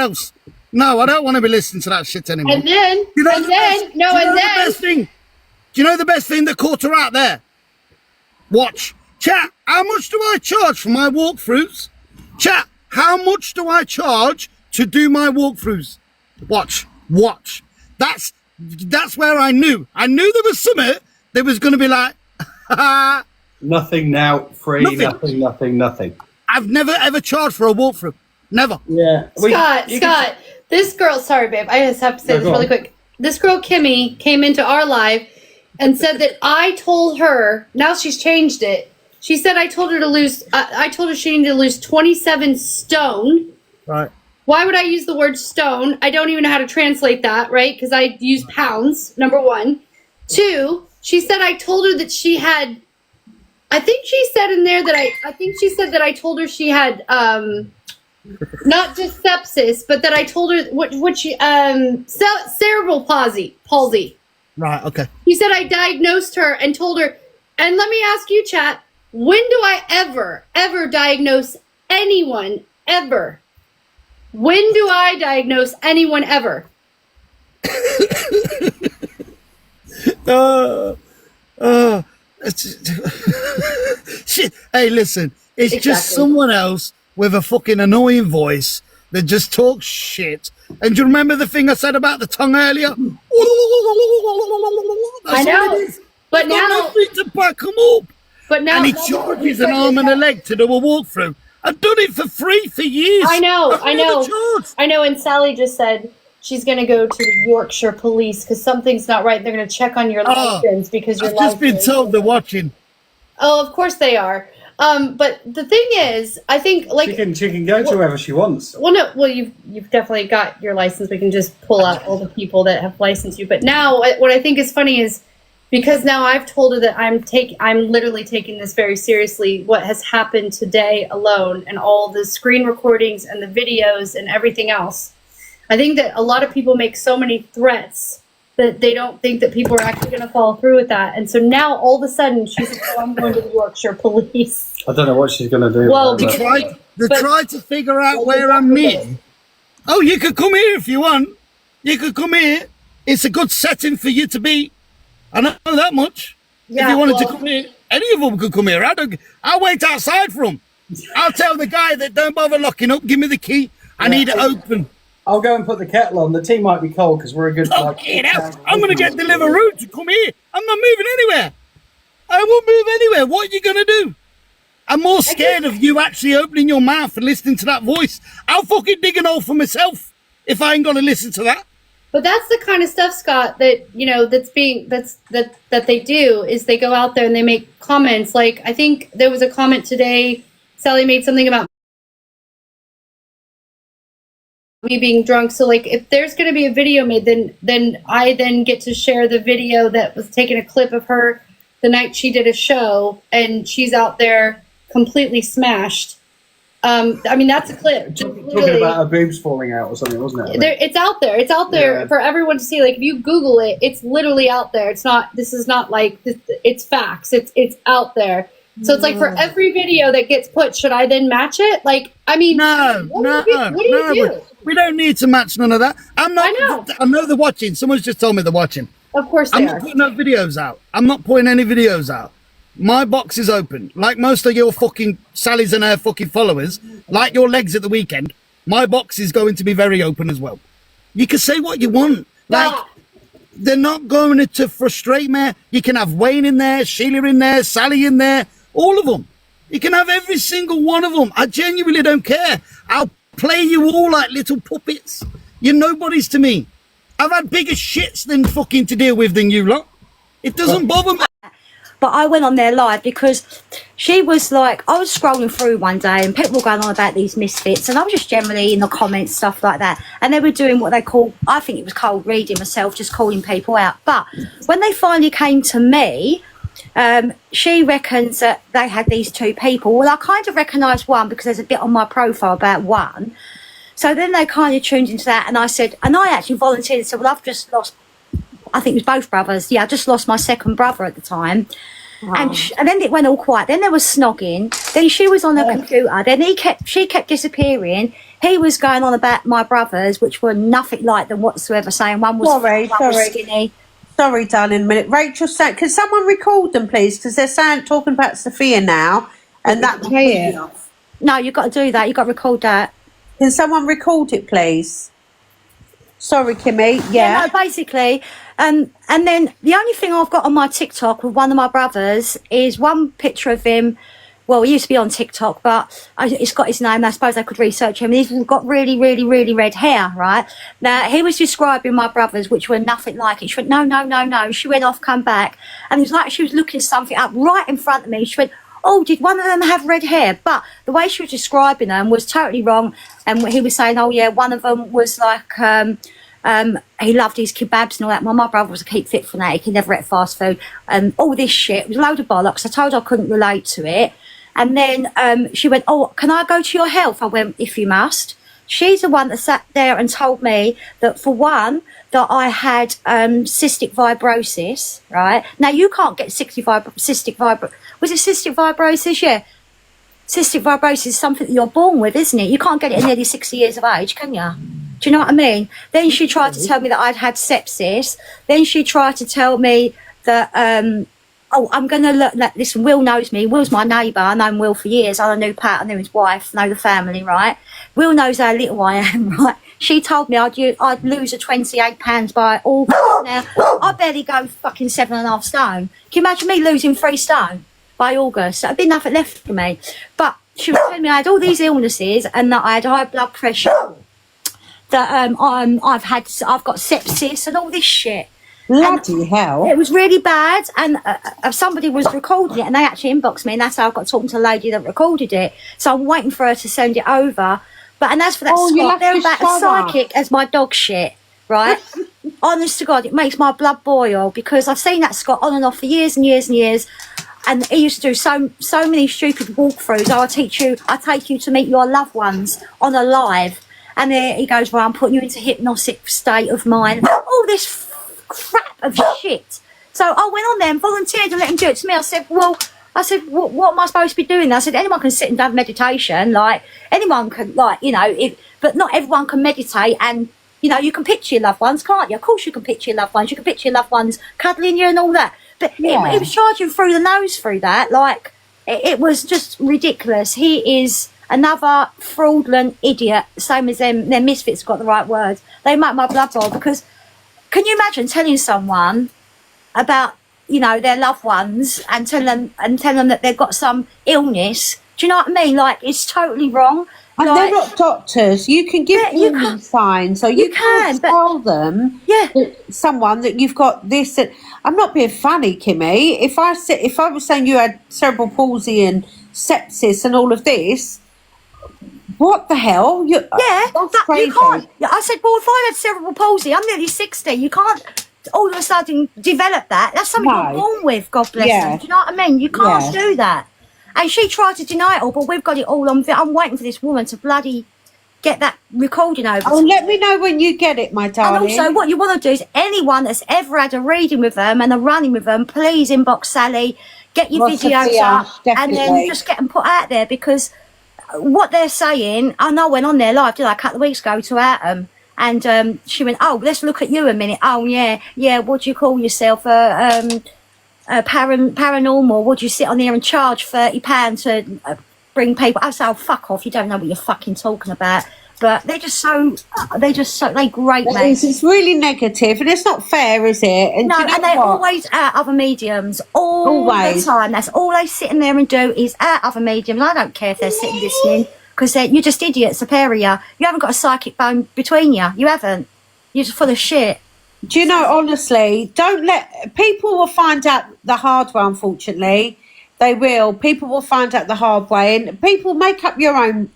else. No, I don't want to be listening to that shit anymore. And then, Do the best thing? Do you know the best thing that caught her out there? Watch. Chat, how much do I charge for my walkthroughs? Chat, how much do I charge to do my walkthroughs? Watch. That's where I knew. I knew there was something that was going to be like, nothing now, free, nothing. I've never ever charged for a walkthrough. Never. Yeah. Scott, this girl, sorry, babe, I just have to say this really quick. This girl, Kimmy, came into our live and said that I told her, now she's changed it. She said I told her to lose, I told her she needed to lose 27 stone. Right. Why would I use the word stone? I don't even know how to translate that, right? Because I use pounds, number one. Two, she said I told her that she had, I think she said in there that I think she said that I told her she had, not just sepsis, but that I told her what she cerebral palsy. Right. Okay. He said I diagnosed her and told her. And let me ask you, chat. When do I ever diagnose anyone ever? When do I diagnose anyone ever? Shit. Hey, listen. It's just someone else with a fucking annoying voice that just talks shit. And do you remember the thing I said about the tongue earlier? I know. But now, nothing to back them up. But now, and he charges an arm and a leg to do a walkthrough. I've done it for free for years. I know. And Sally just said she's going to go to the Yorkshire police because something's not right. They're going to check on your license because your license. I've just been told they're watching. Oh, of course they are. But the thing is, I think like she can go to wherever she wants. Well, you've definitely got your license. We can just pull out all the people that have licensed you. But now, what I think is funny is because now I've told her that I'm literally taking this very seriously. What has happened today alone, and all the screen recordings and the videos and everything else. I think that a lot of people make so many threats that they don't think that people are actually going to follow through with that. And so now all of a sudden she's like, oh, I'm going to the Yorkshire police. I don't know what she's going to do. Well, They tried to figure out where I'm meeting. Oh, you could come here if you want. You could come here. It's a good setting for you to be. I know that much. Yeah, if you wanted to come here, any of them could come here. I'll wait outside for them. I'll tell the guy that don't bother locking up. Give me the key. I need it open. I'll go and put the kettle on. The tea might be cold because we're a good. I'm going to get Deliveroo to come here. I'm not moving anywhere. I won't move anywhere. What are you going to do? I'm more scared of you actually opening your mouth and listening to that voice. I'll fucking dig an hole for myself if I ain't going to listen to that. But that's the kind of stuff, Scott, that, you know, that they do is they go out there and they make comments. Like, I think there was a comment today, Sally made something about me being drunk. So like if there's going to be a video made, then I then get to share the video that was taking a clip of her the night she did a show and she's out there completely smashed. I mean, that's a clip. Talking about her boobs falling out or something, wasn't it? It's out there. It's out there for everyone to see. Like if you Google it, it's literally out there. It's not. This is not like it's facts. It's out there. So it's like for every video that gets put, should I then match it? Like, I mean, no. We don't need to match none of that. I'm not. I know they're watching. Someone's just told me they're watching. Of course they are. I'm not putting no videos out. I'm not putting any videos out. My box is open. Like most of your fucking Sally's and her fucking followers, like your legs at the weekend, my box is going to be very open as well. You can say what you want. Like, they're not going to frustrate me. You can have Wayne in there, Sheila in there, Sally in there, all of them. You can have every single one of them. I genuinely don't care. I'll play you all like little puppets. You're nobodies to me. I've had bigger shits than fucking to deal with than you lot. It doesn't bother me. But I went on there live because she was like, I was scrolling through one day and people were going on about these misfits and I was just generally in the comments, stuff like that. And they were doing what they call, I think it was cold reading myself, just calling people out. But when they finally came to me, she reckons that they had these two people. Well, I kind of recognised one because there's a bit on my profile about one. So then they kind of tuned into that and I said, and I actually volunteered and said, well, I've just lost, I think it was both brothers. Yeah, I just lost my second brother at the time. And then it went all quiet. Then there was snogging. Then she was on the computer. Then she kept disappearing. He was going on about my brothers, which were nothing like them whatsoever, saying one was skinny. Sorry, darling, a minute. Rachel said, can someone record them, please? Because they're talking about Sophia now, and that will pay it. No, you've got to do that. You've got to record that. Can someone record it, please? Sorry, Kimmy. Yeah. No, basically, and then the only thing I've got on my TikTok with one of my brothers is one picture of him. Well, he used to be on TikTok, but it's got his name. I suppose I could research him. He's got really, really, really red hair, right? Now, he was describing my brothers, which were nothing like it. She went, no. She went off, come back. And it was like she was looking something up right in front of me. She went, oh, did one of them have red hair? But the way she was describing them was totally wrong. And he was saying, oh, yeah, one of them was like, he loved his kebabs and all that. My brother was a keep fit fanatic. He never ate fast food. All this shit. It was a load of bollocks. I told her I couldn't relate to it. And then she went, oh, can I go to your health? I went, if you must. She's the one that sat there and told me that, for one, that I had cystic fibrosis, right? Now, you can't get cystic fibrosis. Was it cystic fibrosis? Yeah. Cystic fibrosis is something that you're born with, isn't it? You can't get it at nearly 60 years of age, can you? Do you know what I mean? Then she tried to tell me that I'd had sepsis. Then she tried to tell me that... I'm going to look. Listen, Will knows me. Will's my neighbour. I've known Will for years. I knew Pat. I knew his wife. I know the family, right? Will knows how little I am, right? She told me I'd lose a 28 pounds by August. Now, I barely go fucking 7.5 stone. Can you imagine me losing 3 stone by August? There'd be nothing left for me. But she was telling me I had all these illnesses and that I had high blood pressure, that I've got sepsis and all this shit. Bloody hell. It was really bad, and somebody was recording it, and they actually inboxed me, and that's how I got talking to the lady that recorded it. So I'm waiting for her to send it over. And as for that Scott, they're about as psychic as my dog shit, right? Honest to God, it makes my blood boil, because I've seen that Scott on and off for years and years and years, and he used to do so many stupid walkthroughs. I take you to meet your loved ones on a live, and then he goes, well, I'm putting you into hypnotic state of mind. All this crap of shit. So I went on there and volunteered and let him do it to me. I said, what am I supposed to be doing? I said, anyone can sit and have meditation, like anyone can, like, you know, but not everyone can meditate. And you know, you can picture your loved ones, can't you? Of course you can picture your loved ones. You can picture your loved ones cuddling you and all that. But it was charging through the nose through that. Like, it was just ridiculous. He is another fraudulent idiot, same as them misfits got the right words. They make my blood boil, because can you imagine telling someone about, you know, their loved ones and telling them that they've got some illness? Do you know what I mean? Like, it's totally wrong. And they're not doctors. You can give them signs, so you can tell them, someone that you've got this. I'm not being funny, Kimmy. If I was saying you had cerebral palsy and sepsis and all of this, what the hell? That's crazy. You can't. I said, well, if I had cerebral palsy, I'm nearly 60. You can't all of a sudden develop that. That's something you're born with, God bless them. Do you know what I mean? You can't do that. And she tried to deny it all, but we've got it all on. I'm waiting for this woman to bloody get that recording over. Oh, let me know when you get it, my darling. And also, what you want to do is, anyone that's ever had a reading with them and a running with them, please inbox Sally, get your videos up, and then just get them put out there, because what they're saying, I know I went on there live, did I, a couple of weeks ago to Atom, and she went, oh, let's look at you a minute. Oh, yeah, what do you call yourself? Paranormal. Would you sit on there and charge £30 to bring people? I said, oh, fuck off, you don't know what you're fucking talking about. But they grate me. It's really negative, and it's not fair, is it? And no, and they're always at other mediums all the time. That's all they sitting there and do, is at other mediums. I don't care if they're sitting listening, because you're just idiots, superior. You haven't got a psychic bone between you. You haven't. You're just full of shit. Do you know, honestly, don't let people will find out the hard way, unfortunately. They will. People will find out the hard way, and people make up your own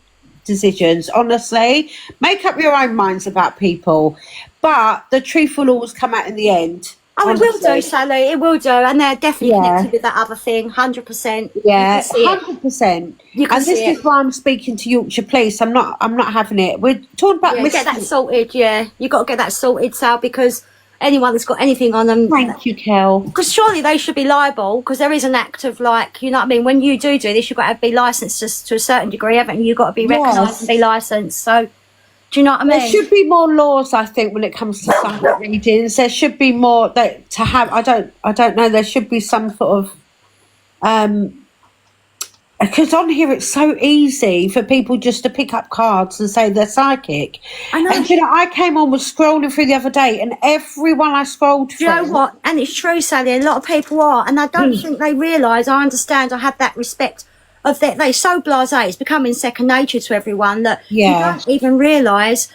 decisions, honestly. Make up your own minds about people, but the truth will always come out in the end. Oh, honestly. It will do, Sally, it will do, and they're definitely connected with that other thing, 100%. Yeah, 100%. And this is why I'm speaking to Yorkshire Police. I'm not having it. We're talking about get that sorted. Yeah, you got to get that sorted, Sal, because anyone that's got anything on them. Thank you, Kel. Because surely they should be liable, because there is an act of, like, you know what I mean, when you do this, you've got to be licensed to a certain degree, haven't you? You've got to be recognised and be licensed. So, do you know what I mean? There should be more laws, I think, when it comes to psychic readings. There should be more that to have. I don't know. There should be some sort of because on here it's so easy for people just to pick up cards and say they're psychic. I know. And you know, I came on, was scrolling through the other day, and everyone I scrolled through. Do you know what? And it's true, Sally. A lot of people are, and I don't think they realise. I understand. I have that respect of that. They're so blasé. It's becoming second nature to everyone that you don't even realise.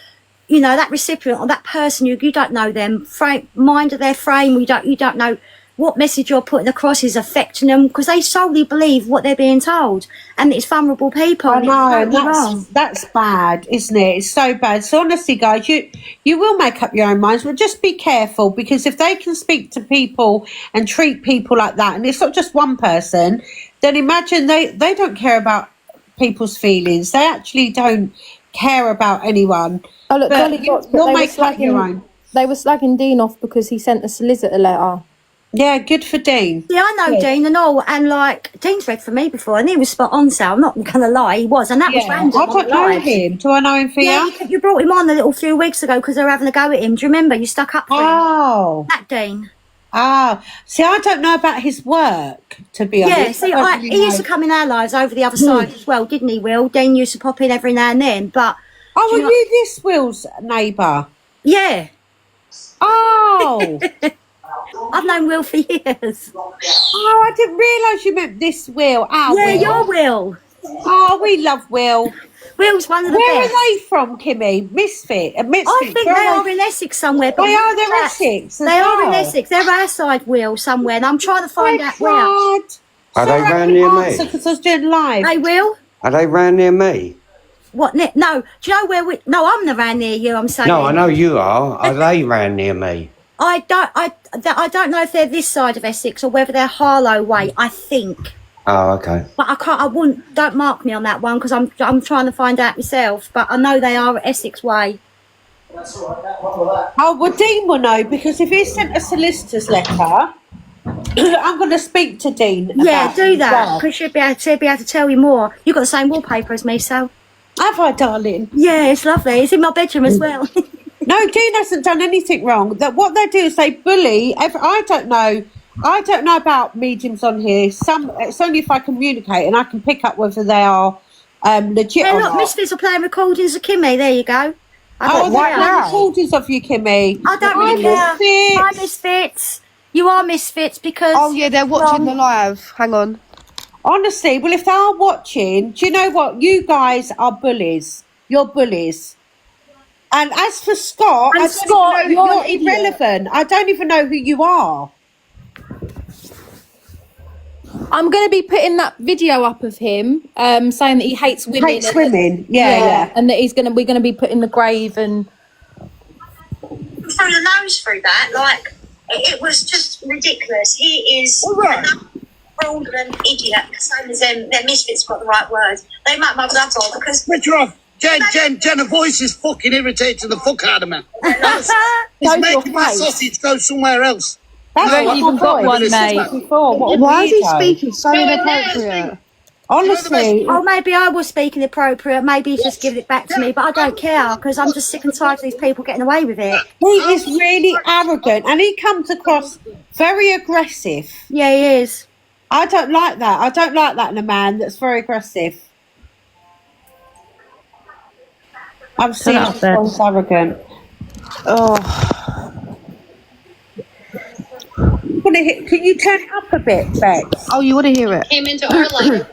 You know, that recipient or that person, you don't know them, mind of their frame. You don't know what message you're putting across is affecting them, because they solely believe what they're being told, and it's vulnerable people. I know, that's bad, isn't it? It's so bad. So honestly, guys, you will make up your own minds, but just be careful, because if they can speak to people and treat people like that, and it's not just one person, then imagine they don't care about people's feelings. They actually don't care about anyone. Oh look, But you'll make up your own. They were slagging Dean off because he sent a solicitor letter. Yeah, good for Dean. Yeah, I know Dean and all, and like Dean's read for me before, and he was spot on, Sal. I'm not gonna lie, he was, and that was random. I don't know him. Do I know him for you? You brought him on a little few weeks ago because they were having a go at him. Do you remember? You stuck up for him. Oh, That Dean. See, I don't know about his work, to be honest. Yeah, see, he used to come in our lives over the other side as well, didn't he, Will? Dean used to pop in every now and then, but... Oh, were you this Will's neighbour? Yeah. Oh. I've known Will for years. Oh, I didn't realise you meant this Will. Yeah, Will. your Will. Oh, we love Will. Will's one of the Where best. are they from, Kimmy? Misfit? I think they are in Essex somewhere. But They are, they're Essex. They are in Essex. They're our side, Will, somewhere, and I'm trying to find out where. Are they round near me? Because I was doing live. Hey, Will? Are they round near me? What? No. Do you know where we... No, I'm around near you, I'm saying. No, I know you are. Are they round near me? I don't know if they're this side of Essex or whether they're Harlow way, I think. Oh, okay. But don't mark me on that one, because I'm trying to find out myself, but I know they are Essex way. Oh, well, Dean will know, because if he sent a solicitor's letter, I'm going to speak to Dean. Yeah, do that, well. because she'll be able to tell you more. You've got the same wallpaper as me, so. Have I, darling? Yeah, it's lovely. It's in my bedroom as well. No, Dean hasn't done anything wrong. That what they do is they bully. I don't know about mediums on here. It's only if I communicate and I can pick up whether they are legit Yeah, or look, not. Misfits are playing recordings of Kimmy. There you go. Oh, they're recordings of you, Kimmy. I don't really care. Misfits. Hi, Misfits. You are Misfits because... Oh yeah, they're watching the live. Hang on. Honestly, well, if they are watching, do you know what? You guys are bullies. You're bullies. And as for Scott, And I Scott, don't even know, you're you're an idiot. irrelevant. I don't even know who you are. I'm going to be putting that video up of him saying that he hates women. Hates women. Yeah. And that we're going to be put in the grave and... Through the nose through that, like, it was just ridiculous. He is a fraudulent idiot, same as them Misfits got the right words. They make my blood boil because... Switch her off. Jen, her voice is fucking irritating the fuck out of me. It's making my sausage go somewhere else. That's You ain't even got one, mate. Before. What a Why is he weirdo. speaking so inappropriate? Honestly, Oh, maybe I was speaking appropriate. Maybe he's just giving it back to me, but I don't care because I'm just sick and tired of these people getting away with it. he is really arrogant and he comes across very aggressive. Yeah, he is. I don't like that. I don't like that in a man that's very aggressive. I've seen him so arrogant. Oh, Can you turn it up a bit, Bex? oh, you want to hear it? Came into our life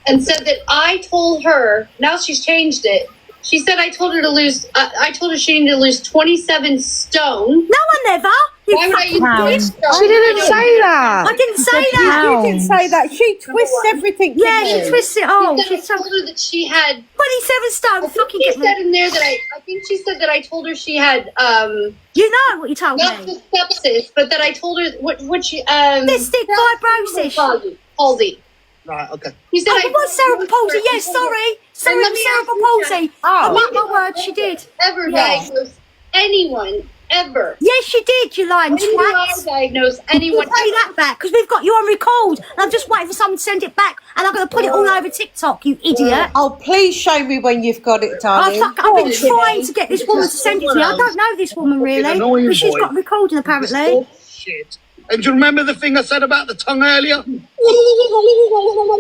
and said that I told her, now she's changed it. She said I told her to lose, I told her she needed to lose 27 stone. No one ever. You Why would I fucking use bitch. this? She didn't say that. I didn't say that. You didn't say that. She twists everything. Yeah, didn't she you? twists it all. I She's so told her that she had, 27 stone. I Fucking think she get said me. in there that I think she said that I told her she had, You know what you told not me. just sepsis, but that I told her what she, Cystic fibrosis. Palsy. Right, okay. He said Oh, it was cerebral palsy. Yes, sorry. Cerebral palsy. I marked my word. She did. Ever Yeah. diagnose anyone ever. Yes, you did, you lying When did I twat. diagnose anyone? Play that back because we've got you on record, and I'm just waiting for someone to send it back, and I'm going to put it all over TikTok. You idiot! Oh, please show me when you've got it, darling. I've been trying to get this woman to send it to me. I don't know this woman really, but she's got recording apparently. Shit. And do you remember the thing I said about the tongue earlier?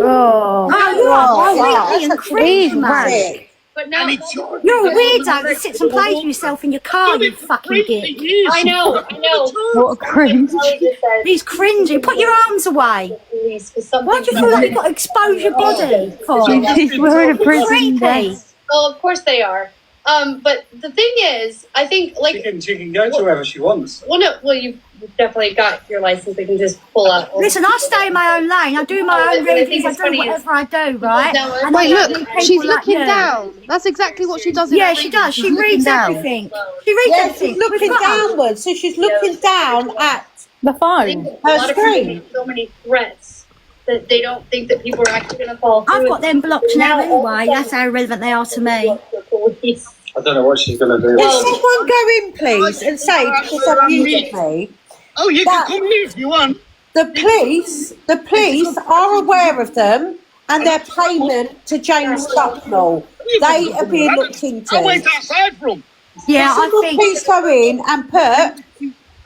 Oh. Oh, you are creepy and cringe, man. Sick. But now And it's your You're a weirdo that sits and plays with yourself in your car, you fucking git. I know. What a cringe. He's cringy. Put your arms away. Why do you feel like you've got to expose your body for? He's wearing a prison Creepy. vest. Oh, of course they are. But the thing is, I think like She can go to wherever she wants. well, you've definitely got your license. We can just pull out. Listen, I stay in my own lane. I do my own readings. I do whatever I do, right? And Wait, I don't look, need people she's like looking you. down. That's exactly what she does. In Yeah, her she readings. does. She She's looking reads down. everything. She reads Yeah, everything. she's looking We've got her. downwards, so she's looking down at The I phone. think a Her lot of people screen. make so many threats that they don't think that people are actually going to fall through. I've got them blocked now anyway. That's how relevant they are to me. I don't know what she's going to do. Can someone go in, please, and say, because I've muted me, Oh, you That- can come here if you want. the police are aware of them and their payment to James Bucknell. They are being looked into. I'll wait outside for them. Yeah, I Someone think. please go in and put,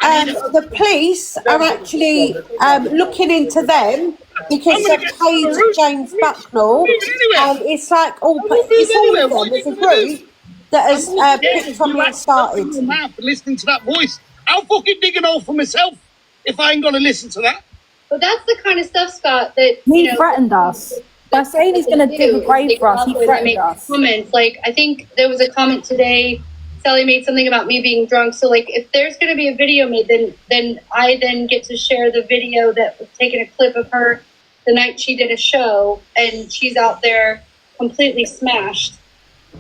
the police are actually looking into them because they've paid James Bucknell, and it's like all, it's all of them as a group that has picked on and started. Your mouth and listening to that voice. I'll fucking dig an hole for myself if I ain't got to listen to that. But that's the kind of stuff, Scott, that He threatened us. By saying he's going to dig a grave for us, he threatened us. Comments. Like, I think there was a comment today. Sally made something about me being drunk. So, like, if there's going to be a video made, then I then get to share the video that was taking a clip of her the night she did a show, and she's out there completely smashed.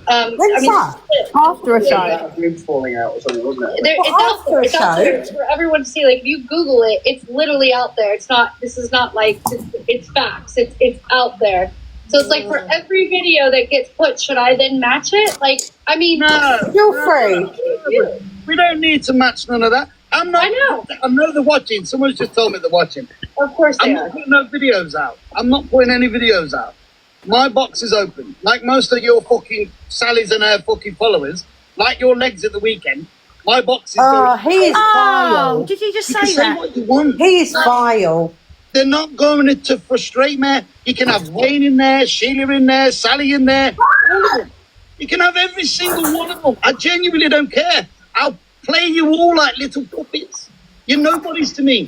When's that? After a show. Boobs falling out or something, wasn't it? It's out there. It's out there for everyone to see. Like, if you Google it, it's literally out there. It's not. This is not like it's facts. It's out there. So it's like for every video that gets put, should I then match it? Like, I mean, No. Feel free. We don't need to match none of that. I'm not. I know. I know they're watching. Someone's just told me they're watching. Of course they I'm are. not putting no videos out. I'm not putting any videos out. My box is open. Like most of your fucking Sally's and her fucking followers, like your legs at the weekend, my box is Oh, open. he is Oh, vile. did you just You can say say that? what you want. He is vile. They're not going to frustrate me. You can have Wayne in there, Sheila in there, Sally in there. All of them. You can have every single one of them. I genuinely don't care. I'll play you all like little puppets. You're nobodies to me.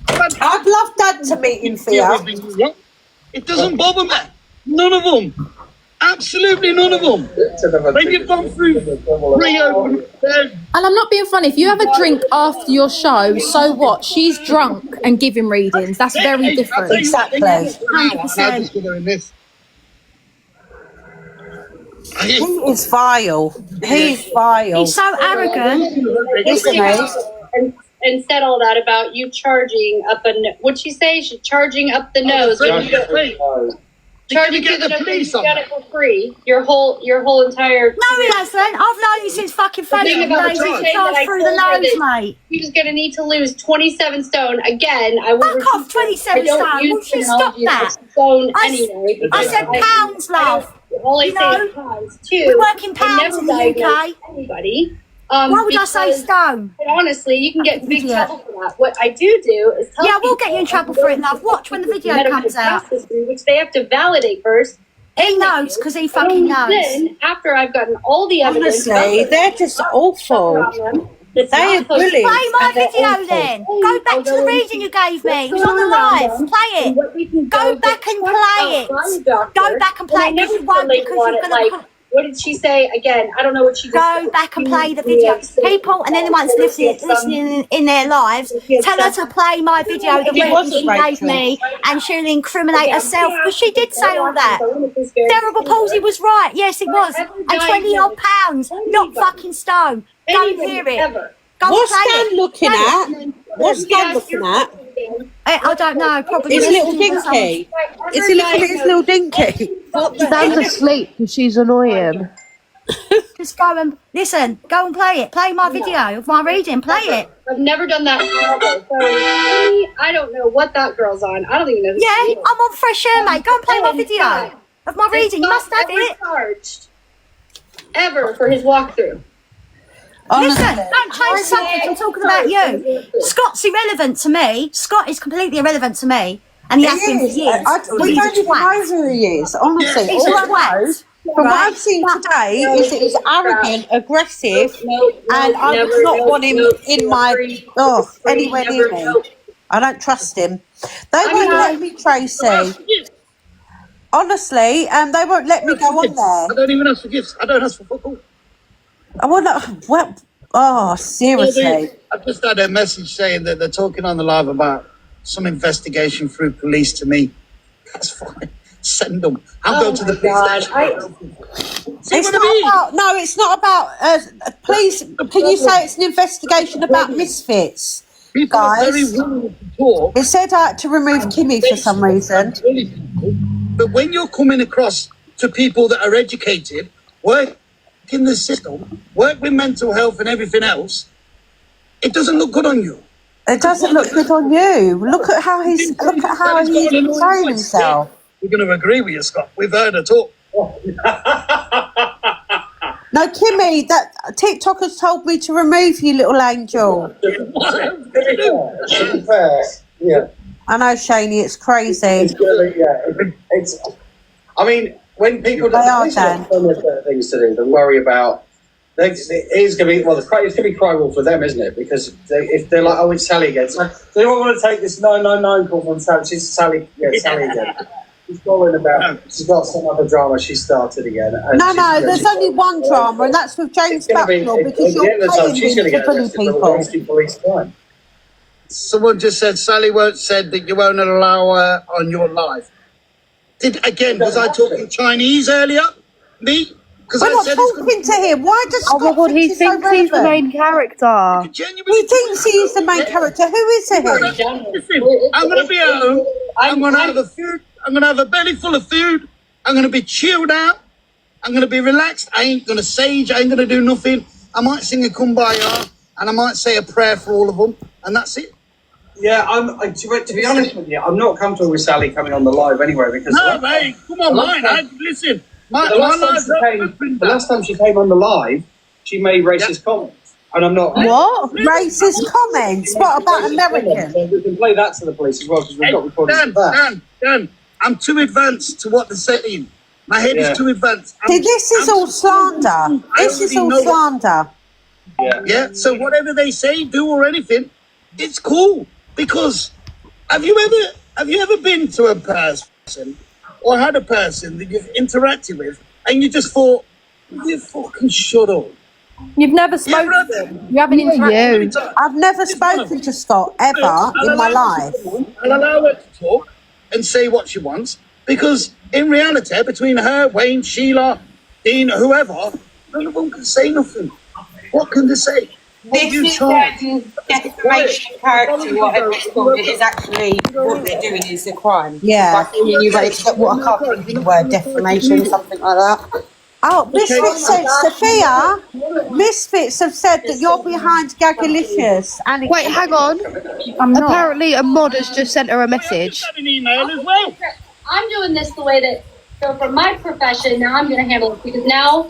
I'd love Dad to meet him for you. It doesn't bother me. None of them. Absolutely none of them. When you've gone through three open, And I'm not being funny. If you have a drink after your show, so what? She's drunk and giving readings. That's very different. Exactly. 100%. He is vile. He's vile. He's so arrogant. Isn't he? And said all that about you charging up what'd she say? She's charging up the nose. Charging get through the police you on got it for free. Your whole entire. No, he hasn't. I've known you since fucking thing Facebook about days. the He's thing that I charged through the told her nose, that mate. He was going to need to lose 27 stone again. I will. Fuck off, 27 stone. Will she stop that? Stone I anyway. said pounds, love. All I You say know, is pounds too. we work in I pounds never in the diagnose UK. Anybody. Why would I say because- stone? But honestly, you can get in big Idiot. trouble for that. What I do is tell Yeah, we'll people get you in trouble for it, love. Watch when the video medical comes out. test history, which they have to validate first. He knows because he And fucking only knows. Then, after I've gotten all the evidence, Honestly, they're just awful. They are bullies. Play my and they're video awful. then. Go back to the reading you gave me. It was on the live. Play it. Go back and play it. Go back and play it because you won't because you're going to put... What did she say again? I don't know what she just Go said. back and play the video. People, and anyone that's listening in their lives, tell her to play my video, the It reading wasn't she gave Rachel. me, and she'll incriminate herself because she did say all that. Cerebral palsy was right. Yes, it was. And 20 odd pounds, not fucking stone. Go and hear it. Go What's play Dan it. looking at? What's Dan looking at? I don't know. Probably His little listening to dinky. Is he looking at his little dinky? Dan's asleep because she's annoying. Just go and listen. Go and play it. Play my video of my reading. Play it. I've never done that. So I don't know what that girl's on. I don't even know. Who Yeah, she is. I'm on Fresh Air, mate. Go and play my video of my reading. You must have it. Charged ever for his walkthrough. Listen, don't change subject. I'm talking about you. Scott's irrelevant to me. Scott is completely irrelevant to me, and he has been for years. We He's a don't even twat. know who he is, honestly. He's All a I know, twat. from what Right. I've seen today, is that he's arrogant, aggressive, No, and I never, would not no, want him no, in my free, anywhere never, near me. no. I don't trust him. They won't let me, Tracy. Honestly, they won't let me go on I there. don't even ask for gifts. I don't ask for football. I want to. What? Oh, seriously. I've just had a message saying that they're talking on the live about some investigation through police to me. That's fine. Send them. I'll go to the police station. It's not about. No, it's not about. Please, can you say it's an investigation about misfits, People are very guys? willing to talk. It said I had to remove Kimmy for some reason. But when you're coming across to people that are educated, work in the system, work with mental health and everything else, it doesn't look good on you. It doesn't look good on you. Look at how he's portraying himself. We're going to agree with you, Scott. We've heard her talk. No, Kimmy, that TikTok has told me to remove you, little angel. Yeah. I know, Shaney, it's crazy. It's. I mean, when people They are, police Dan. have so much better things to do than worry about. It is going to be it's going to be cry wolf for them, isn't it? Because if they're like, oh, it's Sally again. So they don't want to take this 999 call from Sally. She's Sally. Yeah, Sally again. She's calling about. She's got some other drama she started again. And No, there's only one drama, and that's with James Bucknell, because you're paying she's going to him to get bully arrested for people. wasting police time. Someone just said Sally won't said that you won't allow her on your live. Was I talking Chinese earlier? Me? Because We're not talking to him. Why does Oh Scott my god, he think he's so thinks he's the relevant? main character. He thinks he is the main character. Who is he? Listen, I'm going to be at home. I'm going to have a food. I'm going to have a belly full of food. I'm going to be chilled out. I'm going to be relaxed. I ain't going to sage. I ain't going to do nothing. I might sing a kumbaya and I might say a prayer for all of them, and that's it. Yeah, to be honest with you, I'm not comfortable with Sally coming on the live anyway because No, mate, come on, mine. Listen, the last time she came on the live, she made racist comments, and I'm not. What? Racist comments? What about Americans? We can play that to the police as well because we've got recordings of that. Dan, I'm too advanced to what they're saying. My head is too advanced. See, this is all slander. This is all slander. Yeah, so whatever they say, do or anything, it's cool. Because have you ever been to a person or had a person that you've interacted with and you just thought, you fucking shut up? You've never spoken to him. You haven't interacted. I've never spoken to Scott ever in my life. I'll allow her to talk and say what she wants, because in reality, between her, Wayne, Sheila, Dean, whoever, none of them can say nothing. What can they say? This is defamation of character, whatever it's called. It is actually what they're doing is a crime. Yeah. By calling you racist, what I can't think of the word, defamation, something like that. Oh, Misfits said, Sophia, Misfits have said that you're behind Gagalicious. And Wait, hang on. Apparently a mod has just sent her a message. An email as well. I'm doing this the way that, so for my profession, now I'm going to handle it because now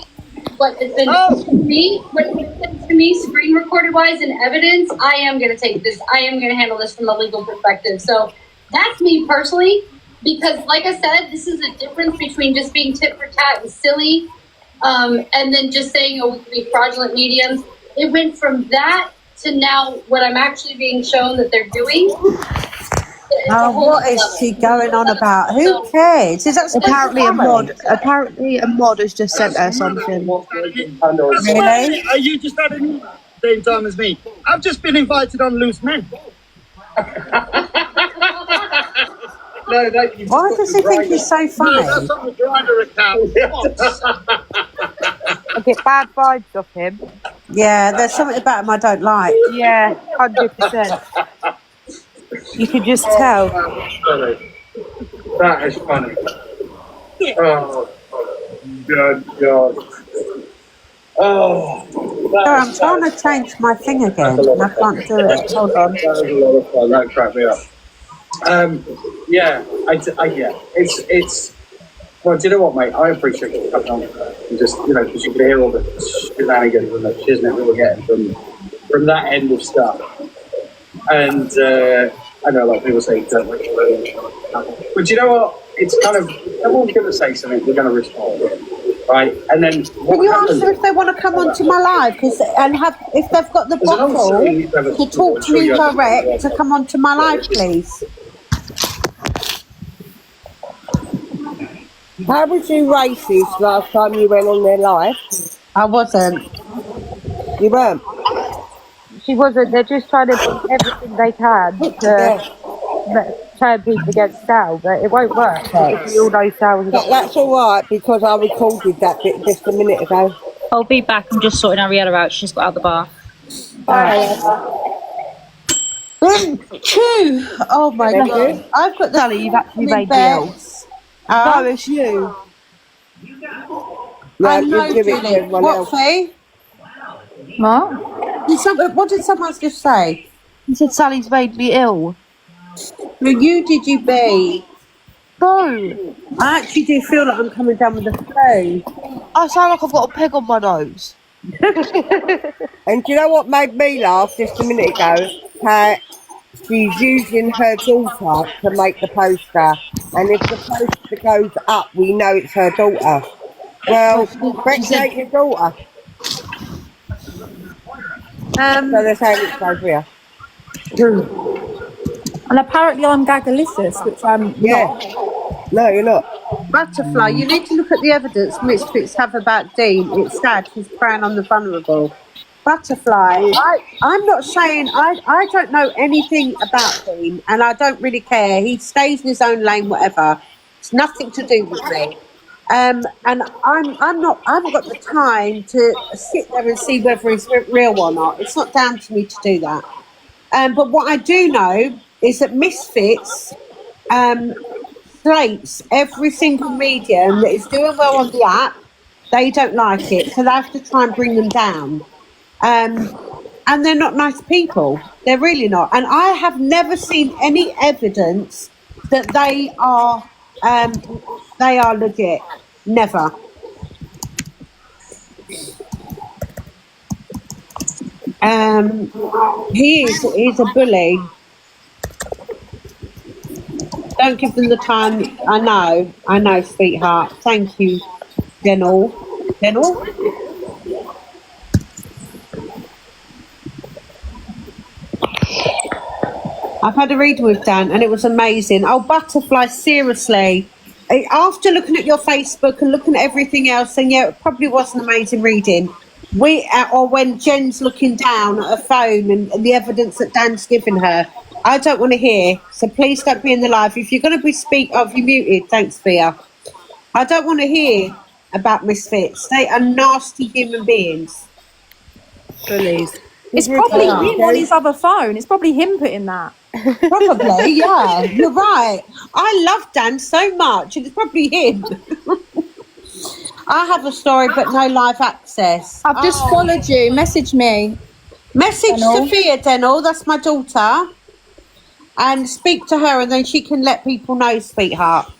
what has been to me, screen recorded wise and evidence, I am going to take this. I am going to handle this from the legal perspective. So that's me personally, because like I said, this is a difference between just being tit for tat and silly, and then just saying, oh, we could be fraudulent mediums. It went from that to now what I'm actually being shown that they're doing. oh, what is she going on about? Who cares? Is that Apparently a mod has just sent her something. Really? You just had an email at the same time as me. I've just been invited on Loose Men. No, Why does he think he's so funny? No, that's on the Grindr account. I get bad vibes off him. Yeah, there's something about him I don't like. Yeah, 100%. You can just tell. That is funny. Oh, God. Oh, Sorry, I'm trying to change my thing again, and I can't do it. Hold on. That was a lot of fun. That cracked me up. Yeah, it's. Well, do you know what, mate? I appreciate you coming on and just, you know, because you can hear all the shenanigans and the shiznit we were getting from that end of stuff. And I know a lot of people say don't like it, but you know what? It's kind of, everyone's going to say something, we're going to respond, right? And then can you ask them if they want to come onto my live and have, if they've got the bottle to talk to me direct, to come onto my live, please? How was you racist last time you went on their live? I wasn't. You weren't? She wasn't. They're just trying to do everything they can to turn people against Sal, but it won't work. You all know Sal's That's all right, because I recorded that bit just a minute ago. I'll be back. I'm just sorting Ariella out. She's got out of the bar. Chew. Oh my God. I've got the Sally, you've actually made deals. No, it's you. I know, Julie. What, Faye? What did someone just say? He said Sally's made me ill. No, you did, you be. No. I actually do feel like I'm coming down with the flu. I sound like I've got a peg on my nose. And do you know what made me laugh just a minute ago? How she's using her daughter to make the poster. And if the poster goes up, we know it's her daughter. Well, vaccinate your daughter. So they're saying it's over here. And apparently I'm gagalicious, which I'm not. No, you're not. Butterfly, you need to look at the evidence Misfits have about Dean. It's sad, she's preying on the vulnerable. Butterfly, I'm not saying, I don't know anything about Dean, and I don't really care. He stays in his own lane, whatever. It's nothing to do with me. And I haven't got the time to sit there and see whether he's real or not. It's not down to me to do that. But what I do know is that Misfits slates every single medium that is doing well on the app. They don't like it, so they have to try and bring them down. And they're not nice people. They're really not. And I have never seen any evidence that they are legit. Never. He's a bully. Don't give them the time. I know, sweetheart. Thank you, Denal. I've had a reading with Dan and it was amazing. Oh, Butterfly, seriously. After looking at your Facebook and looking at everything else, then yeah, it probably was an amazing reading. Or when Jen's looking down at her phone and the evidence that Dan's given her, I don't want to hear. So please don't be in the live. If you're going to be you muted. Thanks, Thea. I don't want to hear about Misfits. They are nasty human beings. Bullies. It's probably him on his other phone. It's probably him putting that. Probably, yeah. You're right. I love Dan so much. It's probably him. I have a story, but no live access. I've just followed you. Message me. Message Sophia Denal. That's my daughter. And speak to her, and then she can let people know, sweetheart.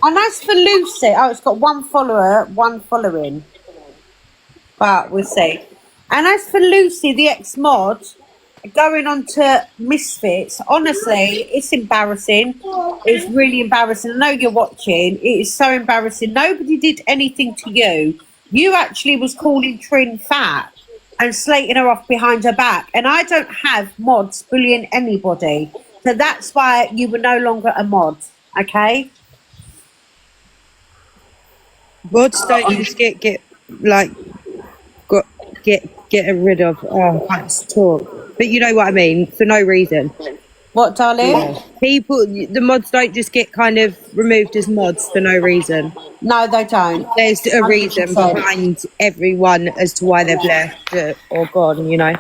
And as for Lucy, it's got one follower, one following. But we'll see. And as for Lucy, the ex-mod, going on to Misfits, honestly, it's embarrassing. It's really embarrassing. I know you're watching. It is so embarrassing. Nobody did anything to you. You actually was calling Trin fat and slating her off behind her back. And I don't have mods bullying anybody. So that's why you were no longer a mod, okay? Mods don't just get rid of. Oh, that's talk. But you know what I mean, for no reason. What, darling? People, the mods don't just get kind of removed as mods for no reason. No, they don't. There's a reason 100%. behind everyone as to why they've left or gone, you know.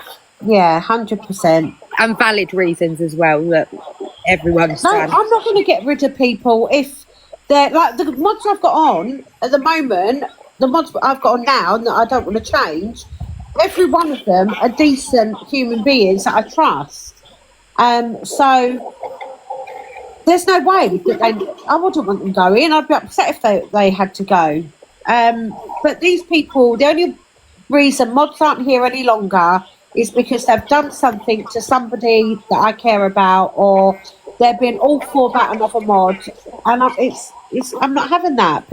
Yeah, 100%. And valid reasons as well that everyone's No, done. I'm not going to get rid of people if they're like the mods I've got on at the moment. the mods I've got on now and that I don't want to change, every one of them are decent human beings that I trust. So there's no way that I wouldn't want them going. I'd be upset if they had to go. But these people, the only reason mods aren't here any longer is because they've done something to somebody that I care about, or they're being awful about another mod, and I'm not having that.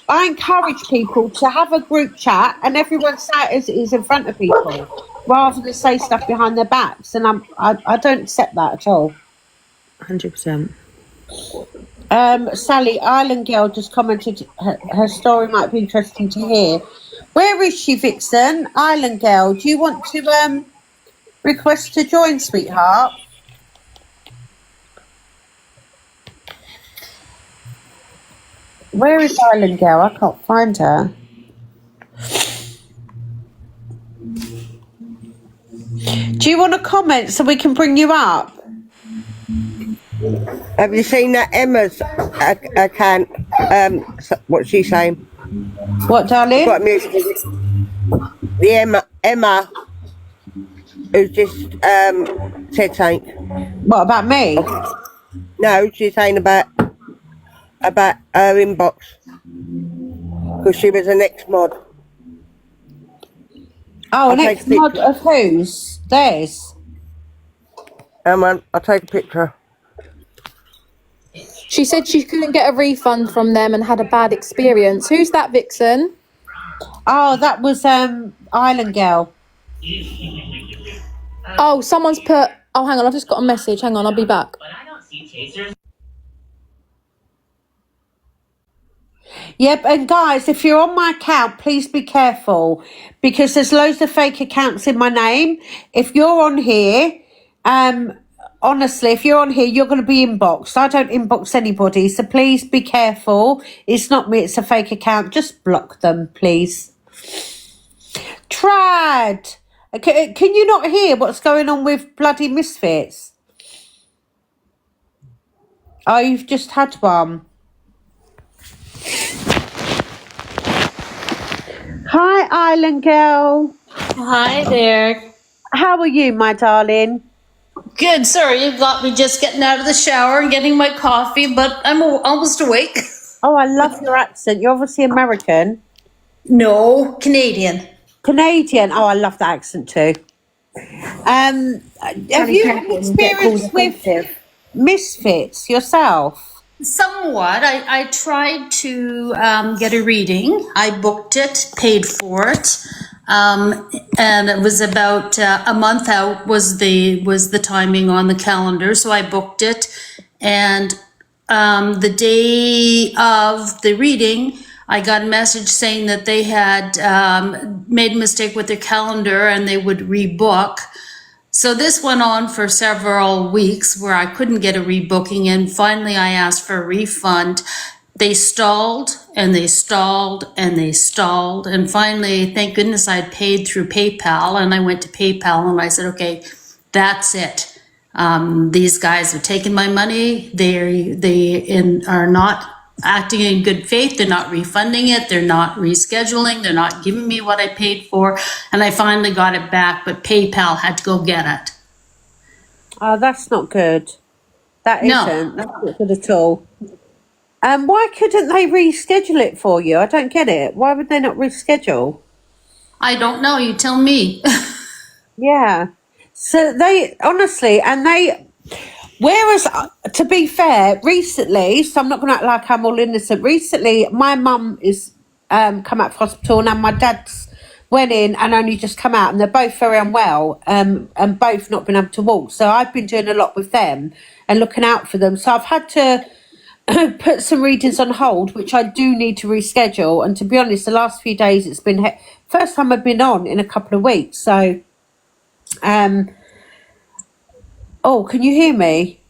I encourage people to have a group chat, and everyone is in front of people rather than say stuff behind their backs, and I don't accept that at all. 100%. Sally, Island Girl just commented her story might be interesting to hear. Where is she, Vixen? Island Girl, do you want to request to join, sweetheart? Where is Island Girl? I can't find her. Do you want to comment so we can bring you up? Have you seen that Emma's account? What's she saying? What, darling? Got music. The Emma who's just said something. What, about me? No, she's saying about her inbox because she was an ex-mod. Oh, an ex-mod of whose? Theirs? I'll take a picture. She said she couldn't get a refund from them and had a bad experience. Who's that, Vixen? Oh, that was Island Girl. Oh, someone's put... Oh, hang on, I've just got a message. Hang on, I'll be back. Yep, and guys, if you're on my account, please be careful because there's loads of fake accounts in my name. If you're on here, honestly, if you're on here, you're going to be inboxed. I don't inbox anybody, so please be careful. It's not me, it's a fake account. Just block them, please. Trad, can you not hear what's going on with bloody Misfits? Oh, you've just had one. Hi, Island Girl. Hi there. How are you, my darling? Good. Sorry, you got me just getting out of the shower and getting my coffee, but I'm almost awake. Oh, I love your accent. You're obviously American. No, Canadian. Canadian. Oh, I love that accent too. Have you had experience with Misfits yourself? Somewhat. I tried to get a reading. I booked it, paid for it, and it was about a month out was the timing on the calendar. So I booked it, and the day of the reading, I got a message saying that they had made a mistake with their calendar and they would rebook. So this went on for several weeks where I couldn't get a rebooking, and finally I asked for a refund. They stalled and they stalled and they stalled, and finally, thank goodness I'd paid through PayPal, and I went to PayPal and I said, okay, that's it. These guys have taken my money. They are not acting in good faith. They're not refunding it. They're not rescheduling. They're not giving me what I paid for. And I finally got it back, but PayPal had to go get it. Oh, that's not good. That isn't. That's not good at all. Why couldn't they reschedule it for you? I don't get it. Why would they not reschedule? I don't know. You tell me. Yeah. So they, honestly, and they... Whereas, to be fair, recently, so I'm not going to act like I'm all innocent. Recently, my mum is come out of hospital, and my dad's went in and only just come out, and they're both very unwell, and both not been able to walk. So I've been doing a lot with them and looking out for them. So I've had to put some readings on hold, which I do need to reschedule. And to be honest, the last few days it's been first time I've been on in a couple of weeks. So, oh, can you hear me?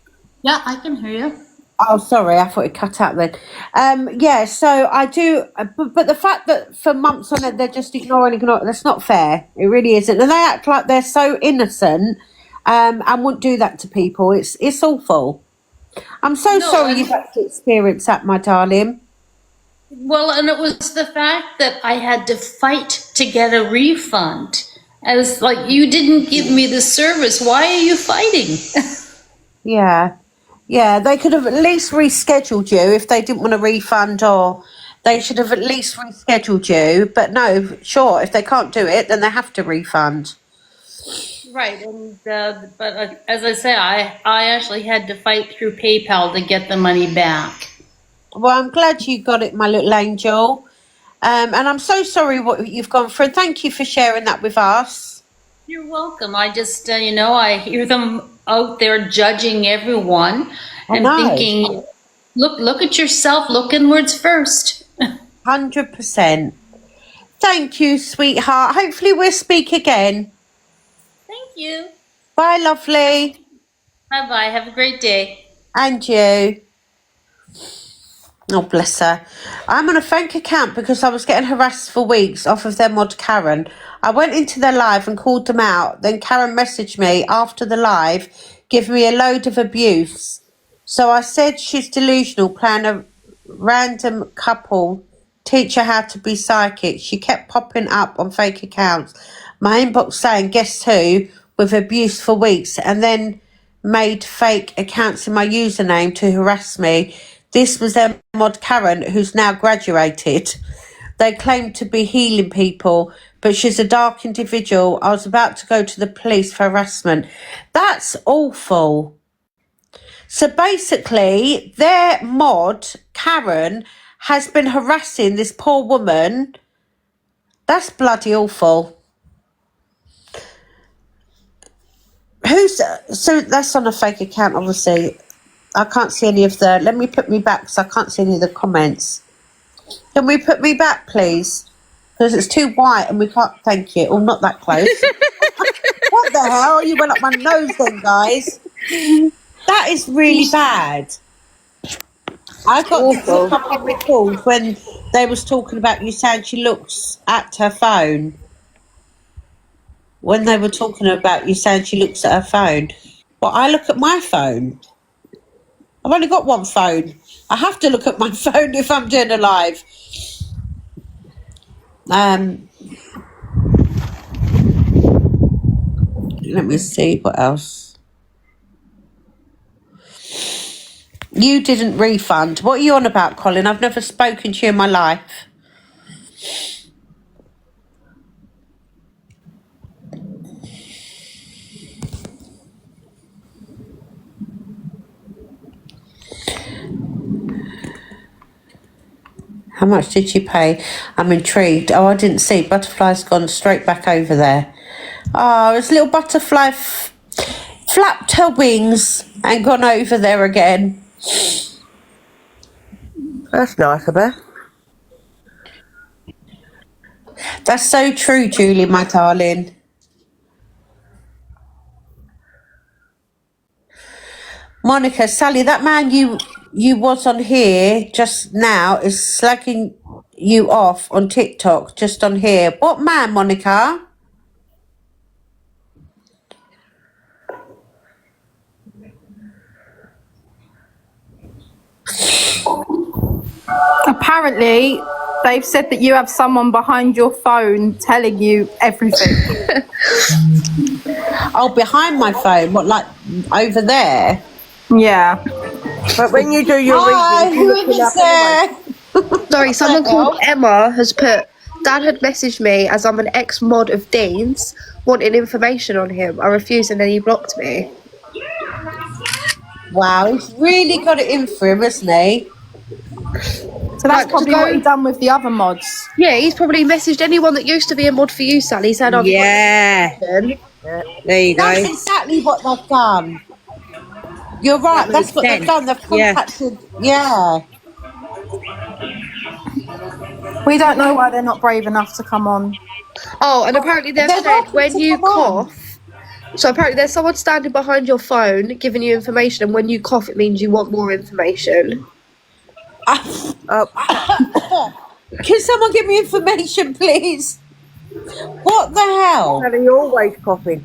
Yeah, I can hear you. Oh, sorry, I thought it cut out then. Yeah, so I do, but the fact that for months on end they're just ignoring, that's not fair. It really isn't. And they act like they're so innocent and wouldn't do that to people. It's awful. I'm so sorry you've had to experience that, my darling. Well, and it was the fact that I had to fight to get a refund. I was like, you didn't give me the service. Why are you fighting? Yeah. Yeah, they could have at least rescheduled you if they didn't want a refund, or they should have at least rescheduled you. But no, sure, if they can't do it, then they have to refund. Right, and but as I say, I actually had to fight through PayPal to get the money back. Well, I'm glad you got it, my little angel. And I'm so sorry what you've gone through. Thank you for sharing that with us. You're welcome. I just, I hear them out there judging everyone and thinking, look at yourself, look inwards first. 100%. Thank you, sweetheart. Hopefully we'll speak again. Thank you. Bye, lovely. Bye-bye. Have a great day. And you. Oh, bless her. I'm on a Frank account because I was getting harassed for weeks off of their mod Karen. I went into their live and called them out. Then Karen messaged me after the live, giving me a load of abuse. So I said she's delusional, playing a random couple, teach her how to be psychic. She kept popping up on fake accounts. My inbox saying, guess who, with abuse for weeks, and then made fake accounts in my username to harass me. This was their mod Karen, who's now graduated. They claim to be healing people, but she's a dark individual. I was about to go to the police for harassment. That's awful. So basically, their mod, Karen, has been harassing this poor woman. That's bloody awful. So that's on a fake account, obviously. I can't see any of the... Let me put me back because I can't see any of the comments. Can we put me back, please? Because it's too white and we can't... Thank you. Oh, not that close. What the hell? You went up my nose then, guys. That is really bad. I got a couple of calls when they was talking about you saying she looks at her phone. When they were talking about you saying she looks at her phone. Well, I look at my phone. I've only got one phone. I have to look at my phone if I'm doing a live. Let me see what else. You didn't refund. What are you on about, Colin? I've never spoken to you in my life. How much did you pay? I'm intrigued. Oh, I didn't see. Butterfly's gone straight back over there. Oh, this little butterfly flapped her wings and gone over there again. That's nice of her. That's so true, Julie, my darling. Monica, Sally, that man you was on here just now is slagging you off on TikTok, just on here. What man, Monica? Apparently, they've said that you have someone behind your phone telling you everything. Oh, behind my phone? What, like over there? Yeah. But when you do your reading, you're looking up anyway. Sorry, someone called Emma has put, Dad had messaged me as I'm an ex-mod of Dean's, wanting information on him. I refused and then he blocked me. Wow, he's really got it in for him, hasn't he? So that's probably what he's done with the other mods. Yeah, he's probably messaged anyone that used to be a mod for you, Sally, said, "Oh, yeah. There you go. That's exactly what they've done. You're right, that's what they've done. They've contacted, yeah. We don't know why they're not brave enough to come on. Oh, and apparently they've said when you cough, so apparently there's someone standing behind your phone giving you information, and when you cough it means you want more information. Can someone give me information, please? What the hell? You're always coughing.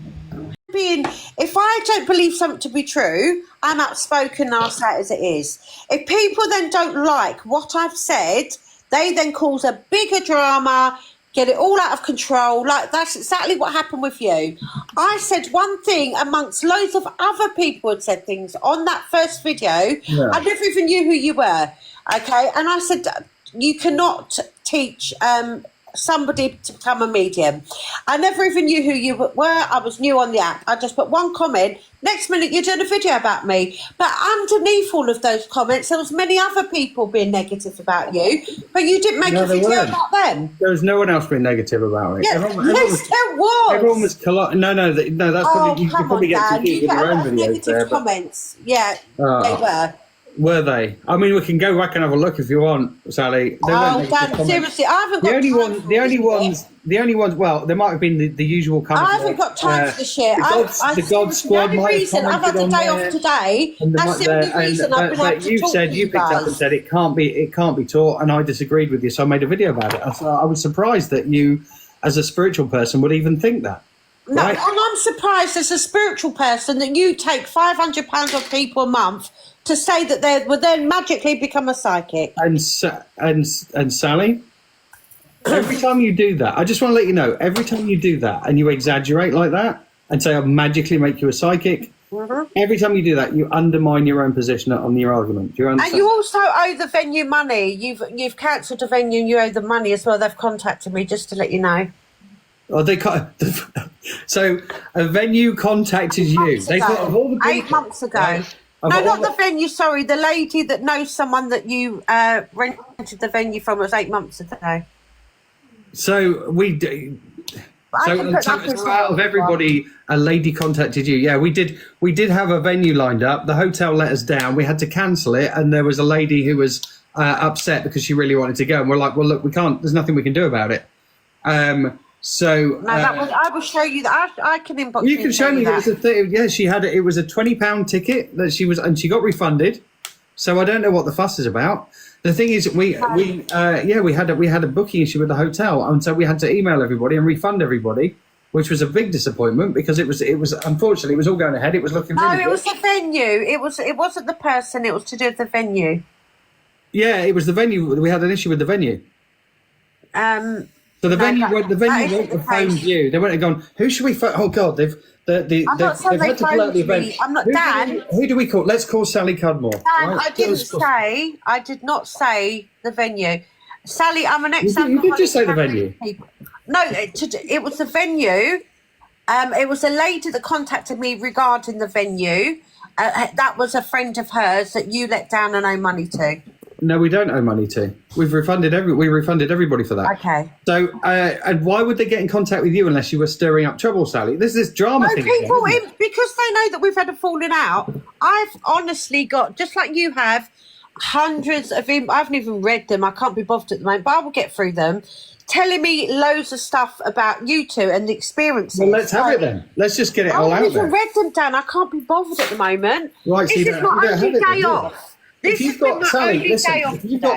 If I don't believe something to be true, I'm outspoken and I'll say it as it is. If people then don't like what I've said, They then cause a bigger drama, get it all out of control. Like, that's exactly what happened with you. I said one thing amongst loads of other people had said things on that first video. I never even knew who you were, okay? And I said, you cannot teach somebody to become a medium. I never even knew who you were. I was new on the app. I just put one comment. Next minute, you're doing a video about me. But underneath all of those comments, there was many other people being negative about you, but you didn't make a video about them. There was no one else being negative about it. Yeah, there was. Everyone was no. That's probably you could probably get confused with your own videos negative there. Comments. Yeah, they were. Were they? I mean, we can go back and have a look if you want, Sally. Dan, seriously, I haven't got the only ones. Well, there might have been the usual kind of. I haven't got time for the shit. The God Squad might have reason, I've had the day off today. That's the only reason I've been able to you talk said to you picked up and said it can't be taught, and I disagreed with you, so I made a video about it. I was surprised that you, as a spiritual person, would even think that. No, right? and I'm surprised as a spiritual person that you take £500 off people a month to say that they will then magically become a psychic. And Sally, every time you do that, I just want to let you know, every time you do that and you exaggerate like that and say I'll magically make you a psychic, every time you do that, you undermine your own position on your argument. Do you understand? And you also owe the venue money. You've cancelled the venue and you owe the money as well. They've contacted me just to let you know. Oh, so a venue contacted you. They thought of all the people, 8 months ago. No, not the venue, sorry. The lady that knows someone that you rented the venue from was 8 months ago. So we do. So out of everybody, a lady contacted you. Yeah, we did have a venue lined up. The hotel let us down. We had to cancel it, and there was a lady who was upset because she really wanted to go. And we're like, well, look, we can't. There's nothing we can do about it. So no, I will show you that. I can inbox you. Can show me that. Yeah, she had it. It was a £20 ticket that she was, and she got refunded. So I don't know what the fuss is about. The thing is, we had a booking issue with the hotel, and so we had to email everybody and refund everybody, which was a big disappointment because it was unfortunately it was all going ahead. It was looking really it was the venue. It wasn't the person. It was to do with the venue. Yeah, it was the venue. We had an issue with the venue. So the venue won't have phoned you. They won't have gone, who should we phone? Oh God, they've had to pull out the event. I'm not Dan. Who do we call? Let's call Sally Cudmore. Dan, right? I did not say the venue. Sally, I'm an ex-alcoholic. You did just say the venue. No, it was the venue. It was a lady that contacted me regarding the venue. That was a friend of hers that you let down and owe money to. No, we don't owe money to. We refunded everybody for that. Okay. So, and why would they get in contact with you unless you were stirring up trouble, Sally? There's this drama thing. People, because they know that we've had a falling out. I've honestly got, just like you have, hundreds of I haven't even read them. I can't be bothered at the moment, but I will get through them. Telling me loads of stuff about you two and the experiences. Well, let's have it then. Let's just get it all out there. I haven't even read them, Dan. I can't be bothered at the moment. Right, this is my only day off. If you've got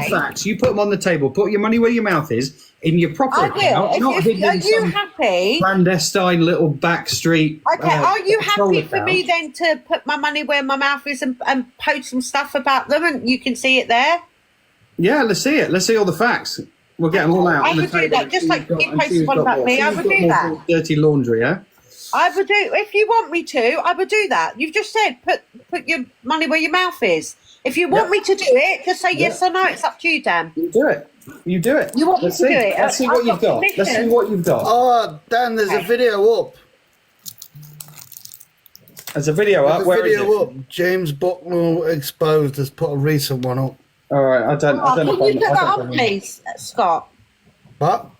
facts, you put them on the table. Put your money where your mouth is in your proper account. Are you happy? Clandestine little backstreet. Okay, are you happy for me then to put my money where my mouth is and post some stuff about them and you can see it there? Yeah, let's see it. Let's see all the facts. We'll get them all out. I would do that, just like you posted one about me. I would do that. Dirty laundry, yeah. I would do if you want me to. I would do that. You've just said put your money where your mouth is. If you want me to do it, just say yes or no. It's up to you, Dan. You do it. You do it. You want me to do it? Let's see what you've got. Let's see what you've got. Oh, Dan, there's a video up. There's a video up. Where is it? Up. James Bucknell Exposed has put a recent one up. All right, I don't know. Can you put that up, please, Scott? What?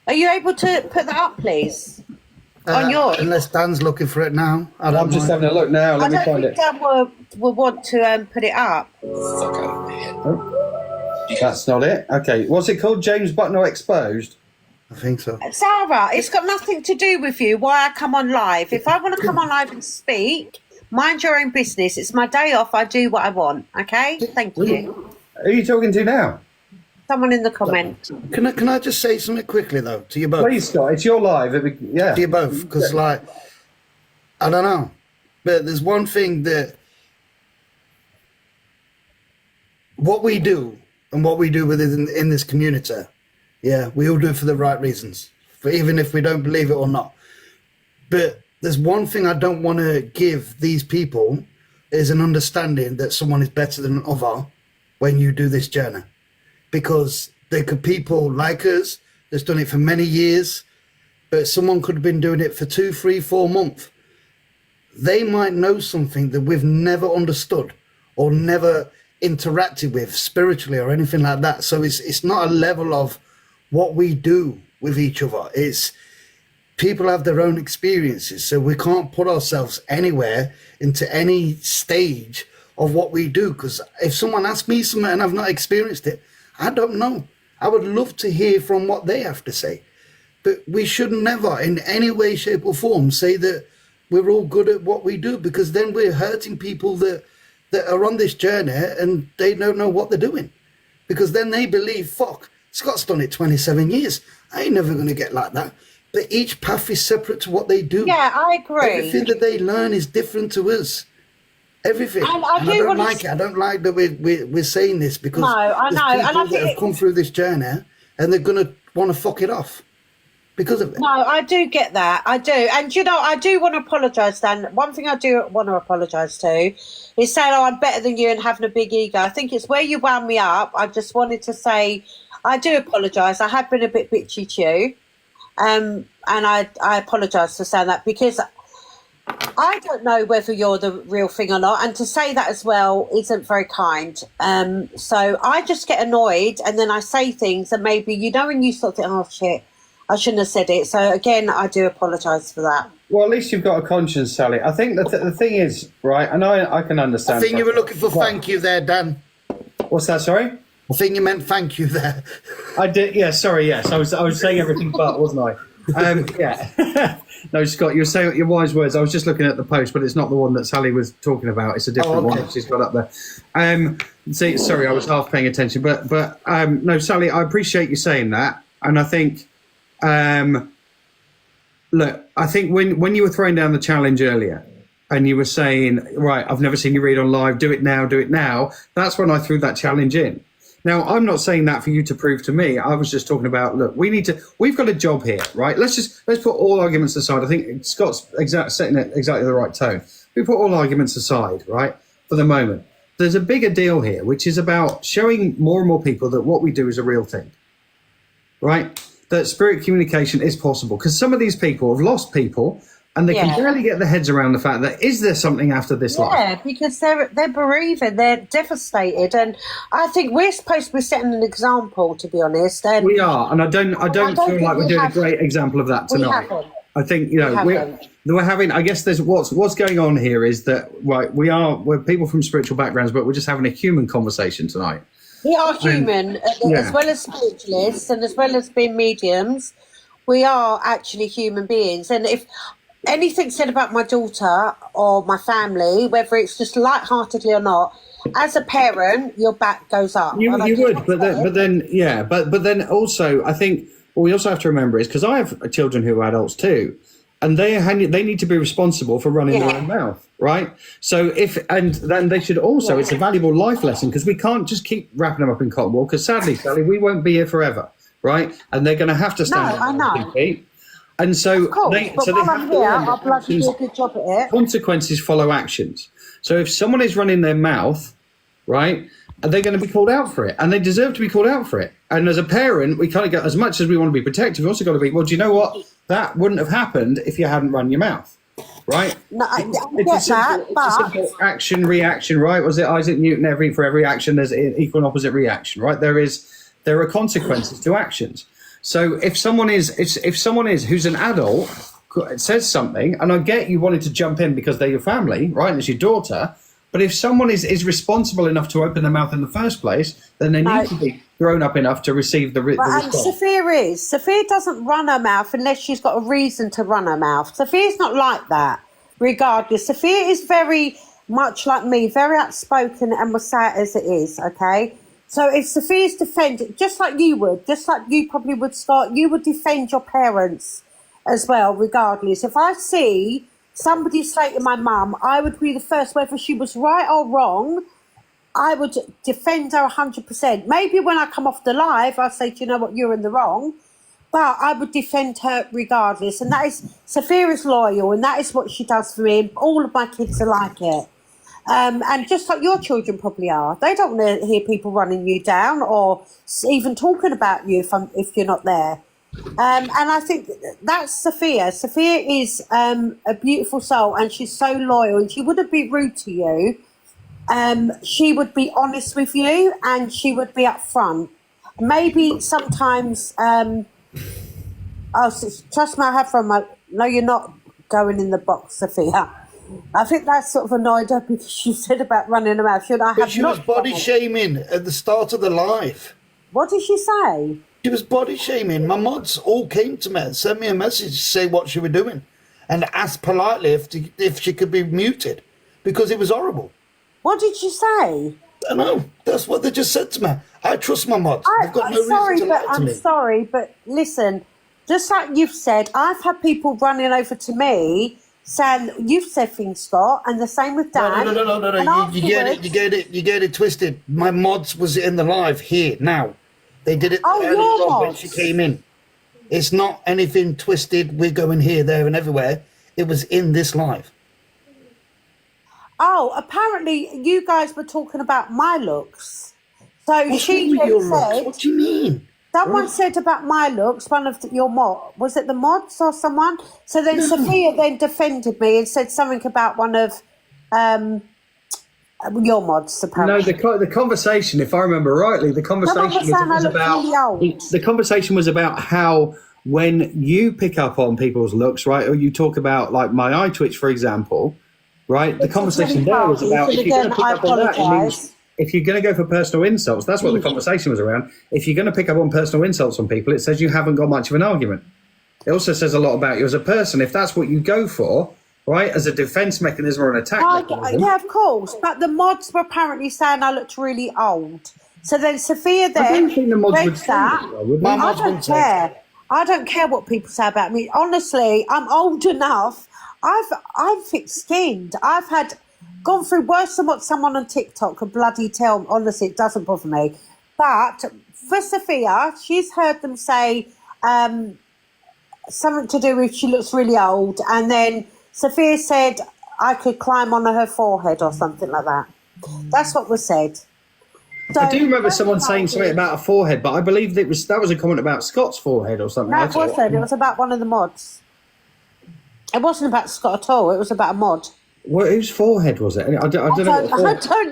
Are you able to put that up, please? On yours? Unless Dan's looking for it now. I'm just having a look now. Let me find it. Dan will want to put it up. That's not it. Okay, what's it called? James Bucknell Exposed? I think so. Sarah, it's got nothing to do with you, why I come on live. If I want to come on live and speak, mind your own business. It's my day off. I do what I want. Okay? Thank you. Who are you talking to now? Someone in the comments. Can I just say something quickly though to you both? Please, Scott. It's your live. Yeah. To you both, because like I don't know, but there's one thing that what we do and what we do within in this community, yeah, we all do it for the right reasons, for even if we don't believe it or not. But there's one thing I don't want to give these people is an understanding that someone is better than another when you do this journey, because there could people like us that's done it for many years, but someone could have been doing it for 2, 3, 4 months. They might know something that we've never understood or never interacted with spiritually or anything like that. So it's not a level of what we do with each other. It's people have their own experiences, so we can't put ourselves anywhere into any stage of what we do, because if someone asks me something and I've not experienced it, I don't know. I would love to hear from what they have to say, but we should never in any way, shape or form say that we're all good at what we do, because then we're hurting people that are on this journey and they don't know what they're doing, because then they believe, fuck, Scott's done it 27 years. I ain't never going to get like that. But each path is separate to what they do. Yeah, I agree. Everything that they learn is different to us. Everything. And I don't like it. I don't like that we're saying this, because I know. There's people that have come through this journey and they're going to want to fuck it off because of it. No, I do get that. I do. And, you know, I do want to apologise, Dan. One thing I do want to apologise to is saying, oh, I'm better than you and having a big ego. I think it's where you wound me up. I just wanted to say I do apologise. I have been a bit bitchy to you. And I apologise for saying that, because I don't know whether you're the real thing or not. And to say that as well isn't very kind. So I just get annoyed and then I say things and maybe, you know, when you sort of think, oh, shit, I shouldn't have said it. So, again, I do apologise for that. Well, at least you've got a conscience, Sally. I think the thing is, right, and I can understand. I think you were looking for thank you there, Dan. What's that, sorry? I think you meant thank you there. I did, yeah, sorry, yes. I was saying everything but, wasn't I? Yeah. No, Scott, you were saying your wise words. I was just looking at the post, but it's not the one that Sally was talking about. It's a different one that she's got up there. See, sorry, I was half paying attention. But no, Sally, I appreciate you saying that. And I think, look, I think when you were throwing down the challenge earlier and you were saying, right, I've never seen you read on live, do it now, that's when I threw that challenge in. Now, I'm not saying that for you to prove to me. I was just talking about, look, we've got a job here, right? Let's put all arguments aside. I think Scott's setting it exactly the right tone. We put all arguments aside, right, for the moment. There's a bigger deal here, which is about showing more and more people that what we do is a real thing, right? That spirit communication is possible, because some of these people have lost people and they can barely get their heads around the fact that, is there something after this life? Yeah, because they're bereaved, they're devastated, and I think we're supposed to be setting an example, to be honest. And we are, and I don't feel like we're doing a great example of that tonight. I think, you know, we're having, I guess there's what's going on here is that, right, we're people from spiritual backgrounds, but we're just having a human conversation tonight. We are human, as well as spiritualists and as well as being mediums. We are actually human beings, and if anything said about my daughter or my family, whether it's just lightheartedly or not, as a parent, your back goes up. You would, but then also, I think what we also have to remember is, because I have children who are adults too, and they need to be responsible for running their own mouth, right? So and then they should also, it's a valuable life lesson, because we can't just keep wrapping them up in cotton wool, because sadly, Sally, we won't be here forever, right? And they're going to have to stand on their feet. And so they have to do a good job at it. Consequences follow actions. So if someone is running their mouth, right, they're going to be called out for it, and they deserve to be called out for it. And as a parent, we kind of go, as much as we want to be protective, we've also got to be, well, do you know what? That wouldn't have happened if you hadn't run your mouth, right? No, I get that, but it's a simple action, reaction, right? Was it Isaac Newton? For every action, there's an equal and opposite reaction, right? There are consequences to actions. So if someone is who's an adult says something, and I get you wanted to jump in because they're your family, right? And it's your daughter. But if someone is responsible enough to open their mouth in the first place, then they need to be grown up enough to receive the response. Sophia doesn't run her mouth unless she's got a reason to run her mouth. Sophia's not like that, regardless. Sophia is very much like me, very outspoken, and will say it as it is, okay? So if Sophia's defending, just like you probably would, Scott, you would defend your parents as well, regardless. If I see somebody say to my mum, I would be the first, whether she was right or wrong, I would defend her 100%. Maybe when I come off the live, I'll say, do you know what, you're in the wrong. But I would defend her regardless. And that is, Sophia is loyal, and that is what she does for me. All of my kids are like it. And just like your children probably are. They don't want to hear people running you down or even talking about you if you're not there. And I think that's Sophia. Sophia is a beautiful soul, and she's so loyal, and she wouldn't be rude to you. She would be honest with you, and she would be upfront. Maybe sometimes, trust me, I have from my. No, you're not going in the box, Sophia. I think that's sort of annoyed her because she said about running her mouth. Should I have She was body shaming at the start of the live. What did she say? She was body shaming. My mods all came to me and sent me a message to say what she was doing and asked politely if she could be muted because it was horrible. What did she say? I know. That's what they just said to me. I trust my mods. They've got no reason to lie to me. I'm sorry, but listen, just like you've said, I've had people running over to me saying, you've said things, Scott, and the same with Dan. No. You get it twisted. My mods was in the live here now. They did it earlier on when she came in. It's not anything twisted. We're going here, there, and everywhere. It was in this live. Oh, apparently you guys were talking about my looks. So she said, what do you mean? Someone said about my looks, one of your mod, was it the mods or someone? So then Sophia then defended me and said something about one of your mods, apparently. No, the conversation, if I remember rightly, the conversation was about how when you pick up on people's looks, right, or you talk about like my eye twitch, for example, right, the conversation there was about if you're going to pick up on that, it means if you're going to go for personal insults, that's what the conversation was around. If you're going to pick up on personal insults on people, it says you haven't got much of an argument. It also says a lot about you as a person. If that's what you go for, right, as a defense mechanism or an attack mechanism. Yeah, of course. But the mods were apparently saying I looked really old. So then Sophia then I don't think the mods would say that. that. I don't care. I don't care what people say about me. Honestly, I'm old enough. I'm thick-skinned. I've gone through worse than what someone on TikTok could bloody tell me. Honestly, it doesn't bother me. But for Sophia, she's heard them say something to do with she looks really old. And then Sophia said I could climb on her forehead or something like that. That's what was said. So, I do remember someone saying something about a forehead, but I believe that was a comment about Scott's forehead or something. No, it wasn't. It was about one of the mods. It wasn't about Scott at all. It was about a mod. Well, whose forehead was it? I don't know. I don't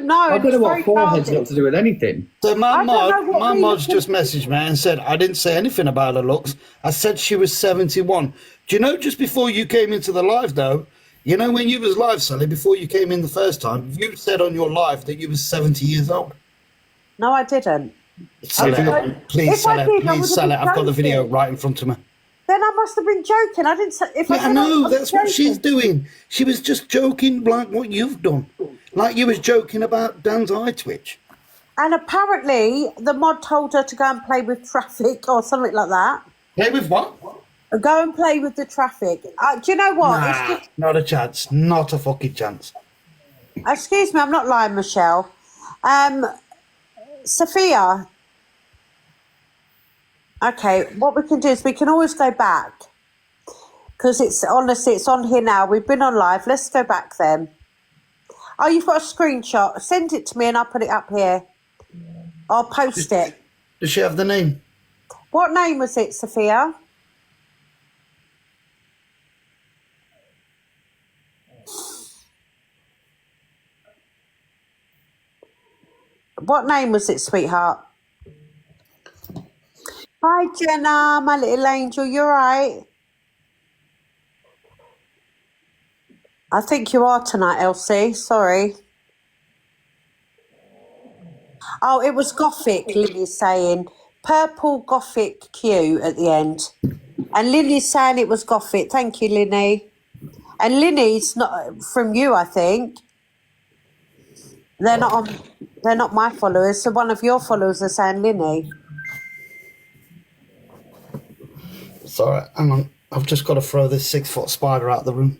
know. I don't know what forehead's got to do with anything. So my mod's just messaged me and said, I didn't say anything about her looks. I said she was 71. Do you know, just before you came into the live, though, you know when you was live, Sally, before you came in the first time, you said on your live that you was 70 years old. No, I didn't. Sally, please, Sally, I've got the video right in front of me. Then I must have been joking. I didn't say. I know, that's what she's doing. She was just joking like what you've done. Like you was joking about Dan's eye twitch. And apparently the mod told her to go and play with traffic or something like that. Play with what? Go and play with the traffic. Do you know what? Nah, not a chance. Not a fucking chance. Excuse me, I'm not lying, Michelle. Sophia. Okay, what we can do is we can always go back. Because it's honestly, it's on here now. We've been on live. Let's go back then. Oh, you've got a screenshot. Send it to me and I'll put it up here. I'll post it. Does she have the name? What name was it, Sophia? What name was it, sweetheart? Hi, Jenna, my little angel. You all right? I think you are tonight, Elsie. Sorry. Oh, it was Gothic, Lily's saying. Purple Gothic Q at the end. And Lily's saying it was Gothic. Thank you, Linny. And Linny's not from you, I think. They're not my followers. So one of your followers are saying Linny. Sorry, hang on. I've just got to throw this 6-foot spider out of the room.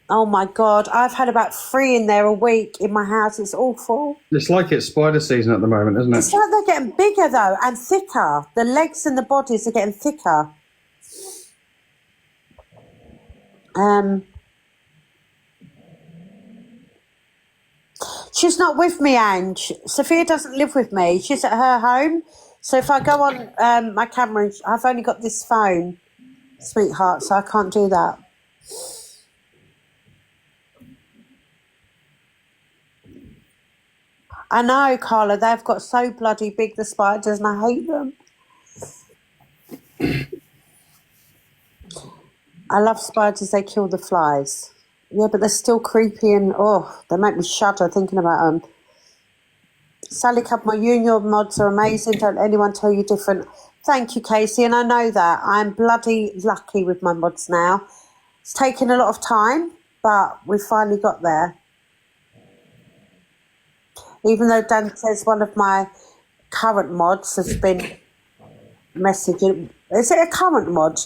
Oh my God, I've had about 3 in there a week in my house. It's awful. It's like it's spider season at the moment, isn't it? It's like they're getting bigger though and thicker. The legs and the bodies are getting thicker. She's not with me, Ange. Sophia doesn't live with me. She's at her home. So if I go on my camera, I've only got this phone, sweetheart, so I can't do that. I know, Carla, they've got so bloody big, the spiders, and I hate them. I love spiders, they kill the flies. Yeah, but they're still creepy and, they make me shudder thinking about them. Sally Cudmore, you and your mods are amazing. Don't let anyone tell you different. Thank you, Casey, and I know that. I'm bloody lucky with my mods now. It's taken a lot of time, but we finally got there. Even though Dan says one of my current mods has been messaging. Is it a current mod,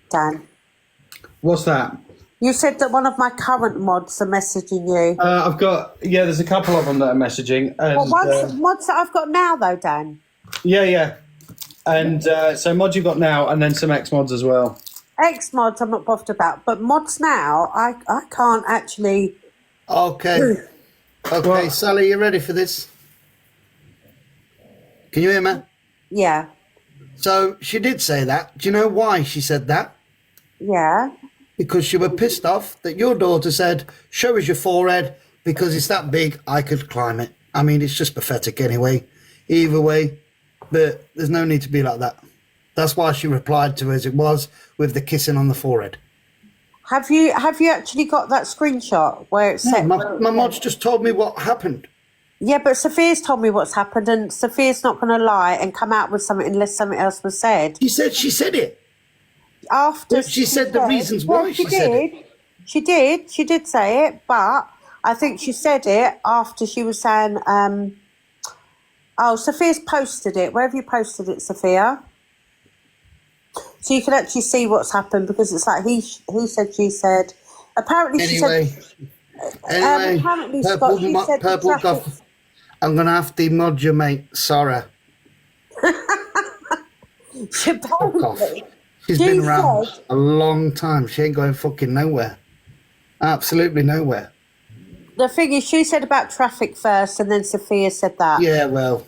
Dan? What's that? You said that one of my current mods are messaging you. I've got, there's a couple of them that are messaging. And, mods that I've got now, though, Dan? Yeah. And so mods you've got now, and then some X mods as well. X mods I'm not bothered about, but mods now, I can't actually... Okay. Okay, Sally, you ready for this? Can you hear me? Yeah. So she did say that. Do you know why she said that? Yeah. Because she was pissed off that your daughter said, show us your forehead, because it's that big, I could climb it. I mean, it's just pathetic anyway. Either way, but there's no need to be like that. That's why she replied to as it was, with the kissing on the forehead. Have you actually got that screenshot where it said... No, my mod's just told me what happened. Yeah, but Sophia's told me what's happened, and Sophia's not going to lie and come out with something unless something else was said. She said it. After she said the reasons why she said it. She did say it, but I think she said it after she was saying, Sophia's posted it. Where have you posted it, Sophia? So you can actually see what's happened, because it's like he said, she said. Apparently she said... Anyway, apparently, Scott, she said purple Goth. I'm going to have to mod you, mate. Sorry. She's been around a long time. She ain't going fucking nowhere. Absolutely nowhere. The thing is, she said about traffic first, and then Sophia said that. Yeah, well...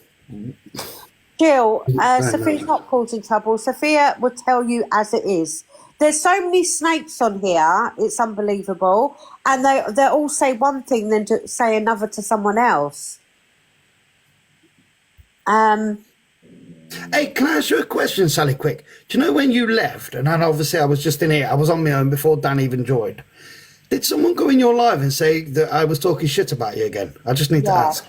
Jill, Sophia's not causing trouble. Sophia will tell you as it is. There's so many snakes on here, it's unbelievable. And they all say one thing, then say another to someone else. Hey, can I ask you a question, Sally, quick? Do you know when you left, and then obviously I was just in here, I was on my own before Dan even joined. Did someone go in your live and say that I was talking shit about you again? I just need to ask.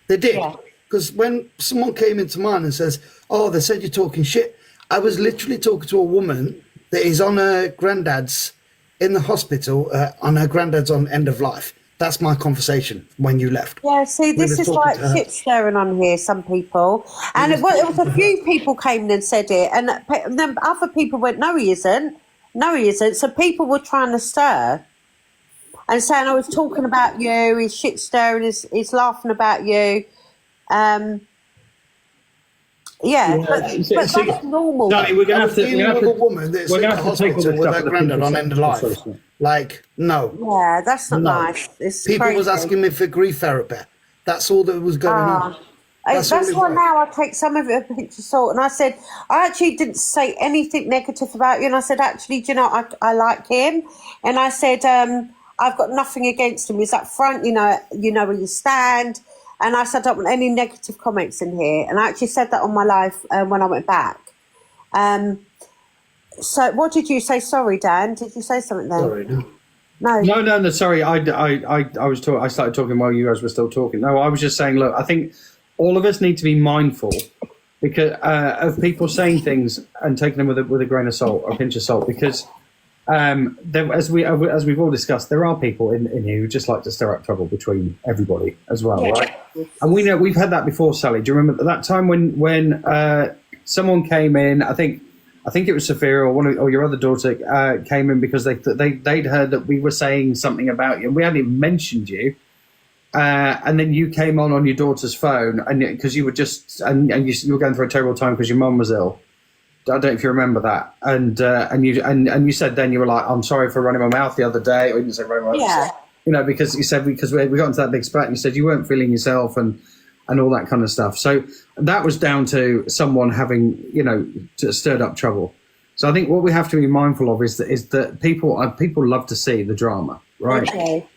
They did? Yeah. Because when someone came into mine and says, they said you're talking shit, I was literally talking to a woman that is on her granddad's in the hospital, on her granddad's on end of life. That's my conversation when you left. Yeah, see, this is like shit stirring on here, some people. And it was a few people came in and said it, and then other people went, no, he isn't. No, he isn't. So people were trying to stir and saying, I was talking about you, he's shit stirring, he's laughing about you. But that's normal. Danny, we're going to have to. We're going to have to take all this stuff with her granddad on end of life. Like, no. Yeah, that's not nice. It's people crazy. was asking me for grief therapy. That's all that was going on. That's why now I take some of it a pinch of salt. And I said, I actually didn't say anything negative about you. And I said, actually, do you know, I like him. And I said, I've got nothing against him. He's up front, you know where you stand. And I said, I don't want any negative comments in here. And I actually said that on my live when I went back. So what did you say? Sorry, Dan. Did you say something then? Sorry, no. No. Sorry, I was talking. I started talking while you guys were still talking. No, I was just saying. Look, I think all of us need to be mindful because of people saying things and taking them with a grain of salt, or a pinch of salt, because. As we've all discussed, there are people in here who just like to stir up trouble between everybody as well, right? And we know we've had that before, Sally. Do you remember that time when someone came in? I think I think it was Sophia or your other daughter came in because they'd heard that we were saying something about you, and we hadn't even mentioned you. And then you came on your daughter's phone, and because you were just and you were going through a terrible time because your mum was ill. I don't know if you remember that. And you said then you were like, I'm sorry for running my mouth the other day. Or you didn't say running my mouth. Yeah. You know, because you said we got into that big spat, and you said you weren't feeling yourself and all that kind of stuff. So that was down to someone having, stirred up trouble. So I think what we have to be mindful of is that people love to see the drama, right? Okay.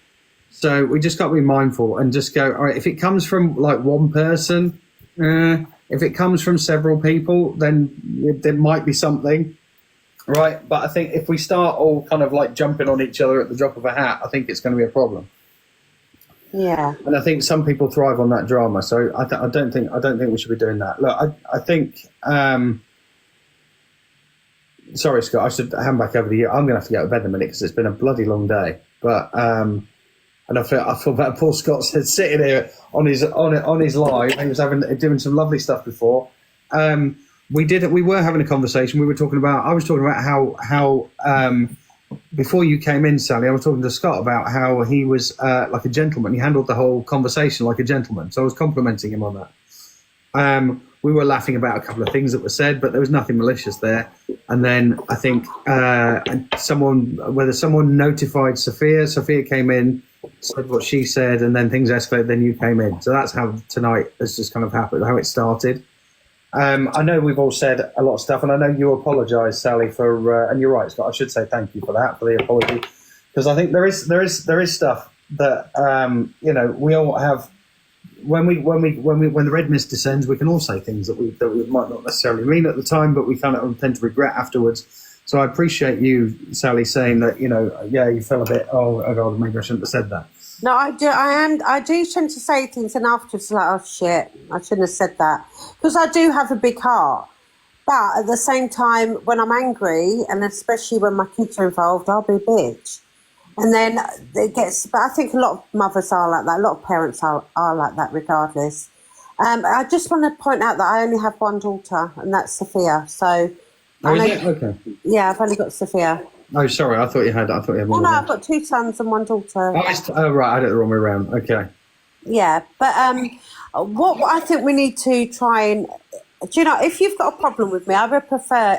So we just got to be mindful and just go, all right, if it comes from like one person, if it comes from several people, then there might be something, right? But I think if we start all kind of like jumping on each other at the drop of a hat, I think it's going to be a problem. Yeah. And I think some people thrive on that drama. So I don't think we should be doing that. Look, I think. Sorry, Scott. I should hand back over to you. I'm going to have to get to bed in a minute because it's been a bloody long day. But and I feel bad. Paul Scott said sitting here on his live. He was doing some lovely stuff before. We were having a conversation. I was talking about how before you came in, Sally, I was talking to Scott about how he was like a gentleman. He handled the whole conversation like a gentleman. So I was complimenting him on that. We were laughing about a couple of things that were said, but there was nothing malicious there. And then I think someone notified Sophia. Sophia came in, said what she said, and then things escalated. Then you came in. So that's how tonight has just kind of happened, how it started. I know we've all said a lot of stuff, and I know you apologise, Sally, for and you're right, Scott. I should say thank you for that, for the apology, because I think there is stuff that we all have. When the red mist descends, we can all say things that we might not necessarily mean at the time, but we kind of tend to regret afterwards. So I appreciate you, Sally, saying that you feel a bit oh god, maybe I shouldn't have said that. No, I do. I do tend to say things, and afterwards, like, oh shit, I shouldn't have said that, because I do have a big heart. But at the same time, when I'm angry, and especially when my kids are involved, I'll be a bitch. And then it gets. But I think a lot of mothers are like that. A lot of parents are like that, regardless. I just want to point out that I only have one daughter, and that's Sophia. So. Oh, is it? Okay. Yeah, I've only got Sophia. Oh, sorry. I thought you had one. No, I've got 2 sons and 1 daughter. Oh, right. I did it the wrong way around. Okay. Yeah, but what I think we need to try and, if you've got a problem with me, I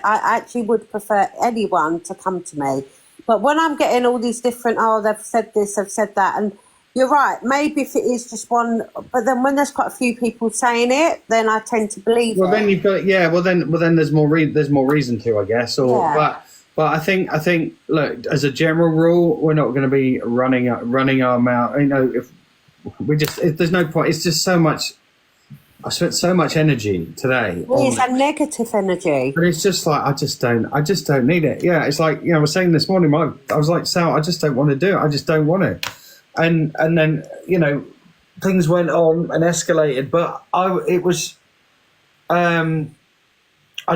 actually would prefer anyone to come to me. But when I'm getting all these different, they've said this, they've said that, and you're right, maybe if it is just one, but then when there's quite a few people saying it, then I tend to believe it. Then you've got, then there's more reason to, I guess, But I think, look, as a general rule, we're not going to be running our mouth. If we there's no point. It's just so much. I spent so much energy today. It's a negative energy. But it's just like I just don't need it. Yeah, it's like I was saying this morning. I was like, Sal, I just don't want to do it. I just don't want to. And then things went on and escalated. But I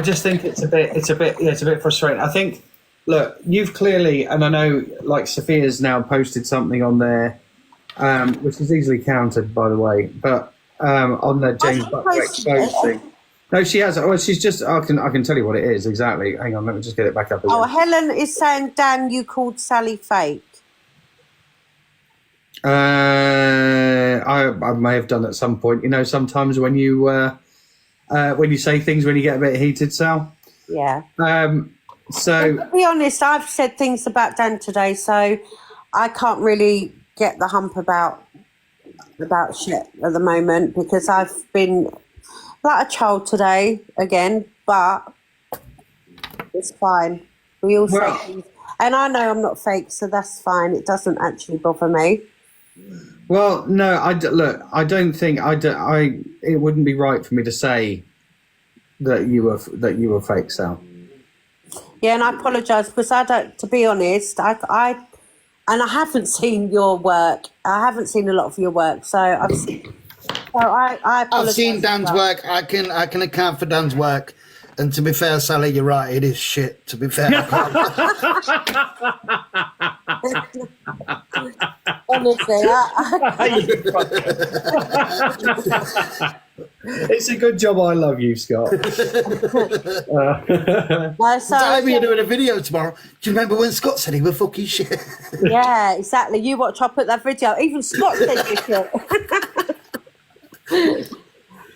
just think it's a bit frustrating. I think, look, you've clearly, and I know, like Sophia's now posted something on there, which is easily countered, by the way, but on the James Butler exposed thing. No, she has. Oh, she's just. I can tell you what it is exactly. Hang on, let me just get it back up again. Oh, Helen is saying, Dan, you called Sally fake. I may have done at some point. Sometimes when you say things when you get a bit heated, Sal. Yeah. So to be honest, I've said things about Dan today, so I can't really get the hump about shit at the moment, because I've been like a child today again, but it's fine. We all say things, and I know I'm not fake, so that's fine. It doesn't actually bother me. Well, no, I don't think it wouldn't be right for me to say that you were fake, Sal. Yeah, and I apologise, because I don't. To be honest, I haven't seen your work. I haven't seen a lot of your work, so I apologise. I've seen Dan's work. I can account for Dan's work. And to be fair, Sally, you're right. It is shit. To be fair, Honestly, it's a good job. I love you, Scott. Time you're doing a video tomorrow. Do you remember when Scott said he was fucking shit? Yeah, exactly. You watch, I'll put that video. Even Scott said you shit.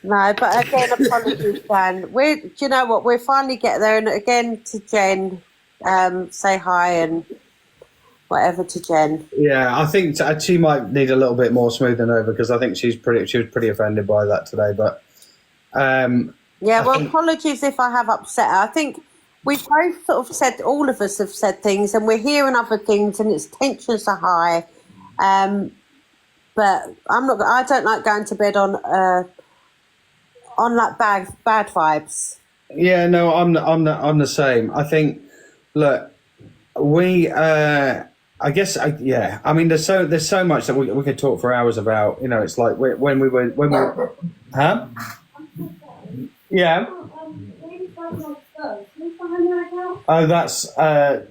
No, but again, apologies, Dan. Do you know what? We'll finally get there. And again, to Jen, say hi and whatever to Jen. Yeah, I think she might need a little bit more smoothing over because I think she was pretty offended by that today. But apologies if I have upset her. I think we both sort of said, all of us have said things, and we're hearing other things, and its tensions are high. But I don't like going to bed on like bad vibes. Yeah, no, I'm the same. I think, look, we, I guess, yeah. I mean, there's so much that we could talk for hours about. You know, it's like when we were, huh? Yeah. Oh, that's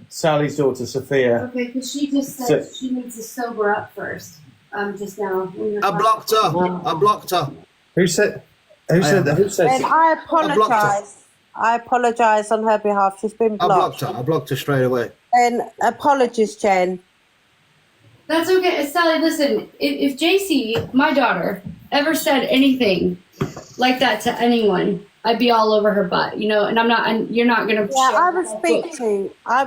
Sally's daughter, Sophia. Okay, because she just said she needs to sober up first. Just now. I blocked her. Who said? Who said that? Who said? And I apologise. I apologise on her behalf. She's been blocked. I blocked her straight away. And apologies, Jen. That's okay. Sally, listen, if JC, my daughter, ever said anything like that to anyone, I'd be all over her butt, you know, and you're not going to. Yeah, I would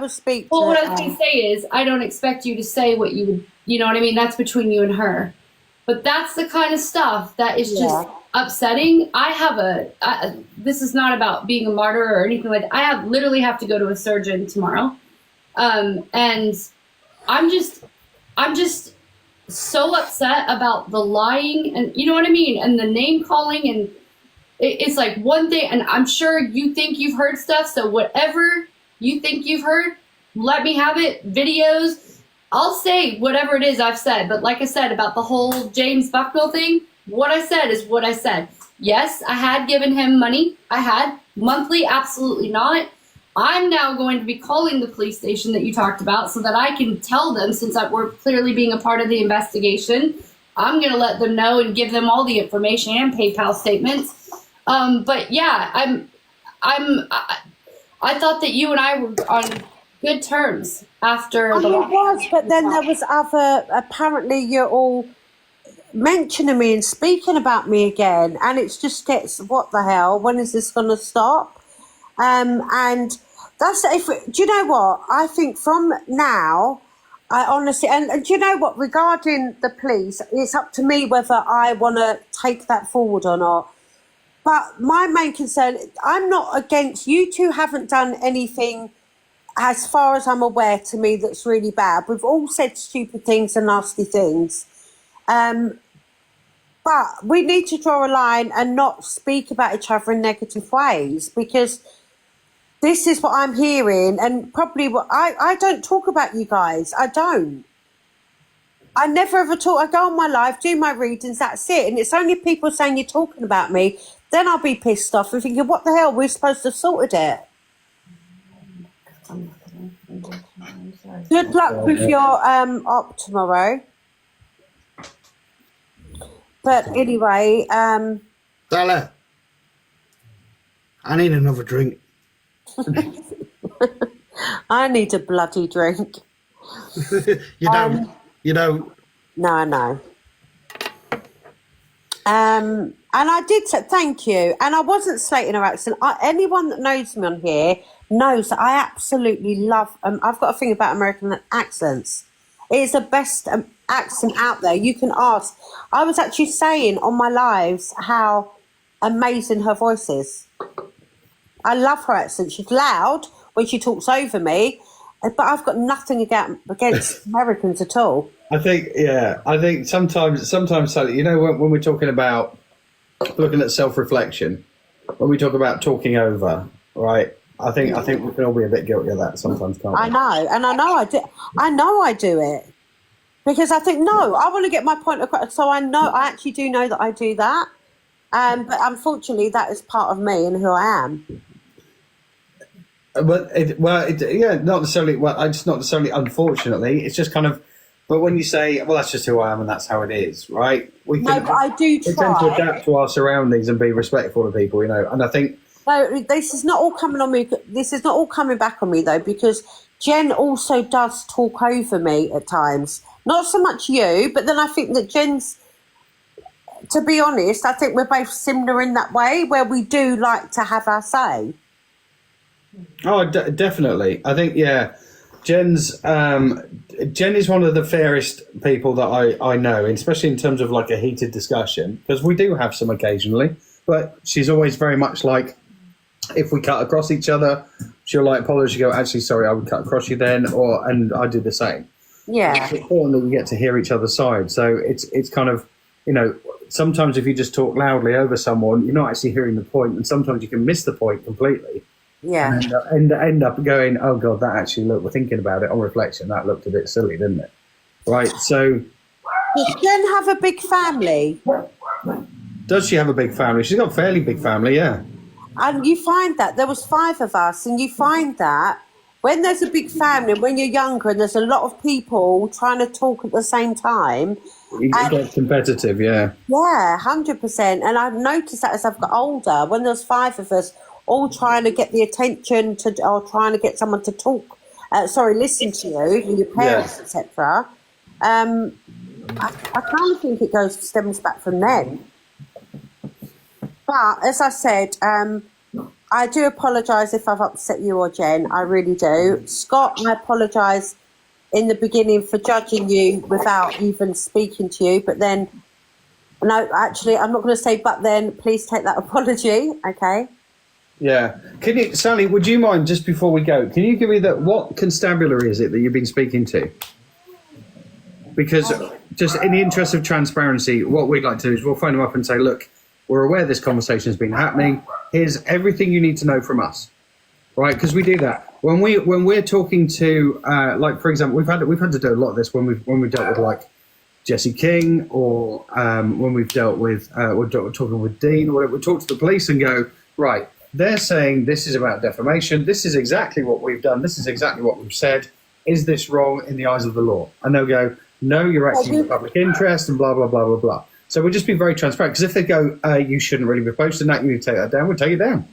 speak to. Well, what I was going to say is, I don't expect you to say what you would, you know what I mean? That's between you and her. But that's the kind of stuff that is just upsetting. This is not about being a martyr or anything like that. I literally have to go to a surgeon tomorrow. And I'm just so upset about the lying and you know what I mean? And the name calling and it's like one thing, and I'm sure you think you've heard stuff. So whatever you think you've heard, let me have it. Videos. I'll say whatever it is I've said. But like I said about the whole James Bucknell thing, what I said is what I said. Yes, I had given him money. I had monthly. Absolutely not. I'm now going to be calling the police station that you talked about so that I can tell them, since we're clearly being a part of the investigation, I'm going to let them know and give them all the information and PayPal statements. But yeah, I thought that you and I were on good terms after it was, but then there was apparently you're all mentioning me and speaking about me again, and it just gets, what the hell, when is this going to stop? And that's, do you know what, I think from now, I honestly, and do you know what, regarding the police, it's up to me whether I want to take that forward or not. But my main concern, I'm not against, you two haven't done anything, as far as I'm aware, to me that's really bad. We've all said stupid things and nasty things. But we need to draw a line and not speak about each other in negative ways, because this is what I'm hearing, and probably what I don't talk about you guys. I don't. I never ever talk. I go on my live, do my readings, that's it. And it's only people saying you're talking about me, then I'll be pissed off and thinking, what the hell, we're supposed to have sorted it. Good luck with your op tomorrow. But anyway, Dalla, I need another drink. I need a bloody drink. You don't. No. And I did say thank you, and I wasn't slating her accent. Anyone that knows me on here knows that I absolutely love. I've got a thing about American accents. It is the best accent out there. You can ask. I was actually saying on my lives how amazing her voice is. I love her accent. She's loud when she talks over me, but I've got nothing against Americans at all. I think sometimes, Sally, you know, when we're talking about looking at self-reflection, when we talk about talking over, right? I think we can all be a bit guilty of that sometimes, can't we? I know, and I know I do it because I think I want to get my point across. So I actually do know that I do that, but unfortunately, that is part of me and who I am. Yeah, not necessarily. Well, it's not necessarily. Unfortunately, it's just kind of. But when you say, "Well, that's just who I am, and that's how it is," right? But I do We tend to try. adapt to our surroundings and be respectful of people, And I think No, this is not all coming on me. This is not all coming back on me though, because Jen also does talk over me at times. Not so much you, but then I think that Jen's. To be honest, I think we're both similar in that way, where we do like to have our say. Oh, definitely. I think, Jen is one of the fairest people that I know, especially in terms of like a heated discussion, because we do have some occasionally, but she's always very much like, if we cut across each other, she'll like apologize, she'll go, actually, sorry, I would cut across you then, and I do the same. Yeah. It's important that we get to hear each other's side. So it's kind of, sometimes if you just talk loudly over someone, you're not actually hearing the point, and sometimes you can miss the point completely. Yeah. And end up going, oh God, that actually we're thinking about it on reflection, that looked a bit silly, didn't it? Right. So does Jen have a big family? Does she have a big family? She's got a fairly big family, yeah. And you find that there was 5 of us, and you find that when there's a big family, when you're younger and there's a lot of people trying to talk at the same time, It gets competitive, yeah. Yeah, 100%. And I've noticed that as I've got older, when there's 5 of us all trying to get the attention or trying to get someone to talk, listen to you, your parents, etc. I kind of think it stems back from then. But as I said, I do apologise if I've upset you or Jen. I really do. Scott, I apologise in the beginning for judging you without even speaking to you, but then, no, actually, I'm not going to say but then. Please take that apology, okay? Yeah. Can you, Sally, would you mind, just before we go, can you give me what constabulary is it that you've been speaking to? Because just in the interest of transparency, what we'd like to do is we'll phone them up and say, look, we're aware this conversation has been happening. Here's everything you need to know from us. Right, because we do that when we're talking to like, for example, we've had to do a lot of this when we've dealt with like Jesse King, or when we've dealt with we're talking with Dean, or whatever. We talk to the police and go, right, they're saying this is about defamation. This is exactly what we've done. This is exactly what we've said. Is this wrong in the eyes of the law? And they'll go, no, you're acting in the public interest, and blah blah blah blah blah. So we'll just be very transparent, because if they go, you shouldn't really be posting that, you need to take that down, we'll take it down,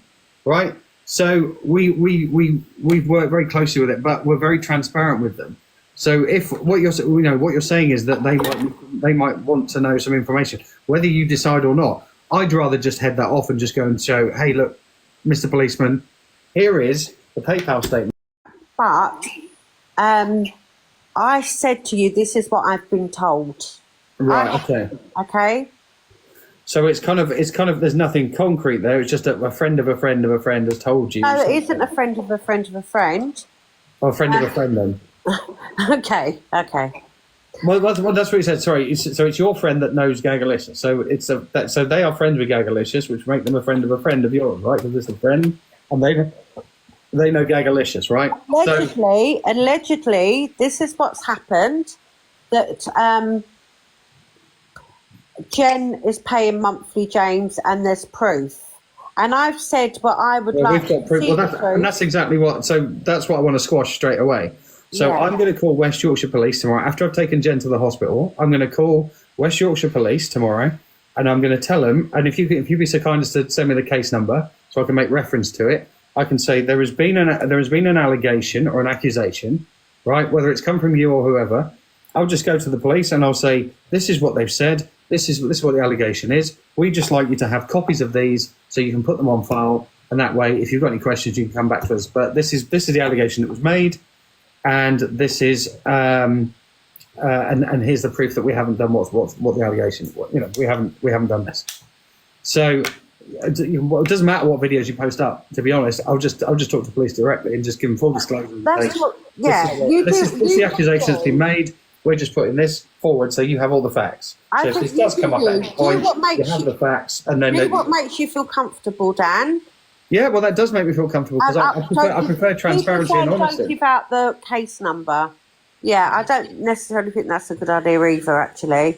right? So we've worked very closely with it, but we're very transparent with them. So if what you're saying is that they might want to know some information, whether you decide or not, I'd rather just head that off and just go and show, hey, look, Mr. Policeman, here is the PayPal statement. But I said to you, this is what I've been told. Right. Okay. Okay. So it's kind of there's nothing concrete there. It's just a friend of a friend of a friend has told you. No, it isn't a friend of a friend of a friend. Oh, a friend of a friend then. Okay. Well, that's what he said. Sorry. So it's your friend that knows Gagalicious. So so they are friends with Gagalicious, which make them a friend of yours, right? Because it's a friend, and they know Gagalicious, right? Allegedly, this is what's happened. That Jen is paying monthly James, and there's proof. And I've said what I would like we've got to proof. see. And that's exactly what. So that's what I want to squash straight away. So I'm going to call West Yorkshire Police tomorrow. After I've taken Jen to the hospital, I'm going to call West Yorkshire Police tomorrow, and I'm going to tell them. And if you be so kind as to send me the case number, so I can make reference to it, I can say there has been an allegation or an accusation, right? Whether it's come from you or whoever, I'll just go to the police and I'll say, this is what they've said. This is what the allegation is. We'd just like you to have copies of these so you can put them on file, and that way, if you've got any questions, you can come back to us. But this is the allegation that was made, and this is and here's the proof that we haven't done what the allegation. We haven't done this. So it doesn't matter what videos you post up. To be honest, I'll just talk to the police directly and just give them full disclosure. That's this is the accusation that's been made. We're just putting this forward so you have all the facts. So if this does come up at any point, you have the facts, and then what makes you feel comfortable, Dan? Yeah, well, that does make me feel comfortable, because I prefer transparency and honesty. Don't give out the case number. Yeah, I don't necessarily think that's a good idea either, actually.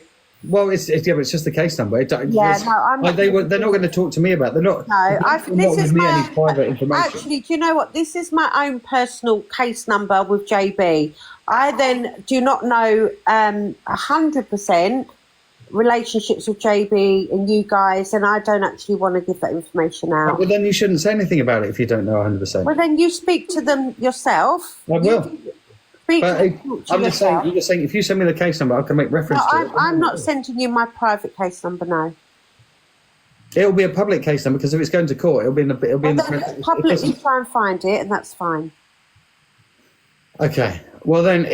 Well, it's just the case number. They're I'm not going to talk to me about. They're not. No, this is any private information. Actually, do you know what? This is my own personal case number with JB. I then do not know 100% relationships with JB and you guys, and I don't actually want to give that information out. Well, then you shouldn't say anything about it if you don't know 100%. Well, then you speak to them yourself. I will. I'm just saying, if you send me the case number, I can make reference to it. I'm not sending you my private case number, no. It'll be a public case number because if it's going to court, it'll be in the publicly try and find it, and that's fine. Okay. Well, then,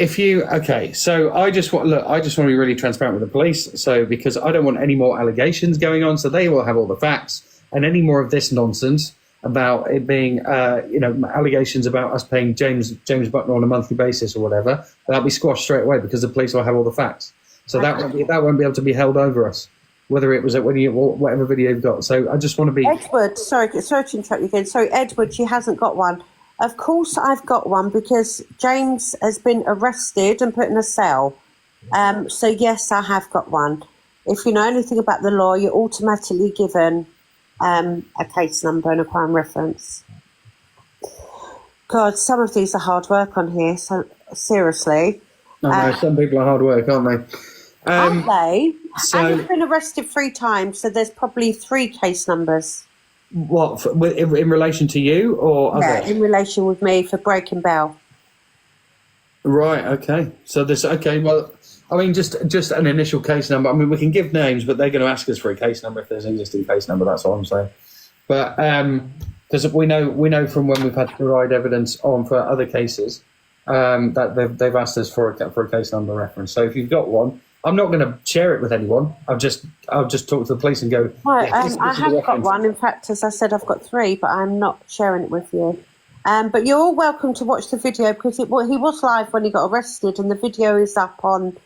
so I just want to be really transparent with the police. So because I don't want any more allegations going on, so they will have all the facts, and any more of this nonsense about it being, allegations about us paying James Buckner on a monthly basis or whatever, that'll be squashed straight away because the police will have all the facts. So that won't be able to be held over us, whether it was whatever video you've got. So I just want to be. Edward, sorry to interrupt you again. Sorry, Edward, she hasn't got one. Of course, I've got one because James has been arrested and put in a cell. So yes, I have got one. If you know anything about the law, you're automatically given a case number and a crime reference. God, some of these are hard work on here. So seriously, some people are hard work, aren't they? Aren't they? So, and you've been arrested 3 times, so there's probably 3 case numbers. What in relation to you or yeah, others? in relation with me for breaking bail. Right. Okay. So this. Okay. Well, I mean, just an initial case number. I mean, we can give names, but they're going to ask us for a case number if there's an existing case number. That's all I'm saying. But because we know from when we've had to provide evidence on for other cases that they've asked us for a case number reference. So if you've got one, I'm not going to share it with anyone. I'll just talk to the police and go. Right, yeah, this I is have a got reference. one. In fact, as I said, I've got 3, but I'm not sharing it with you. But you're all welcome to watch the video because he was live when he got arrested, and the video is up on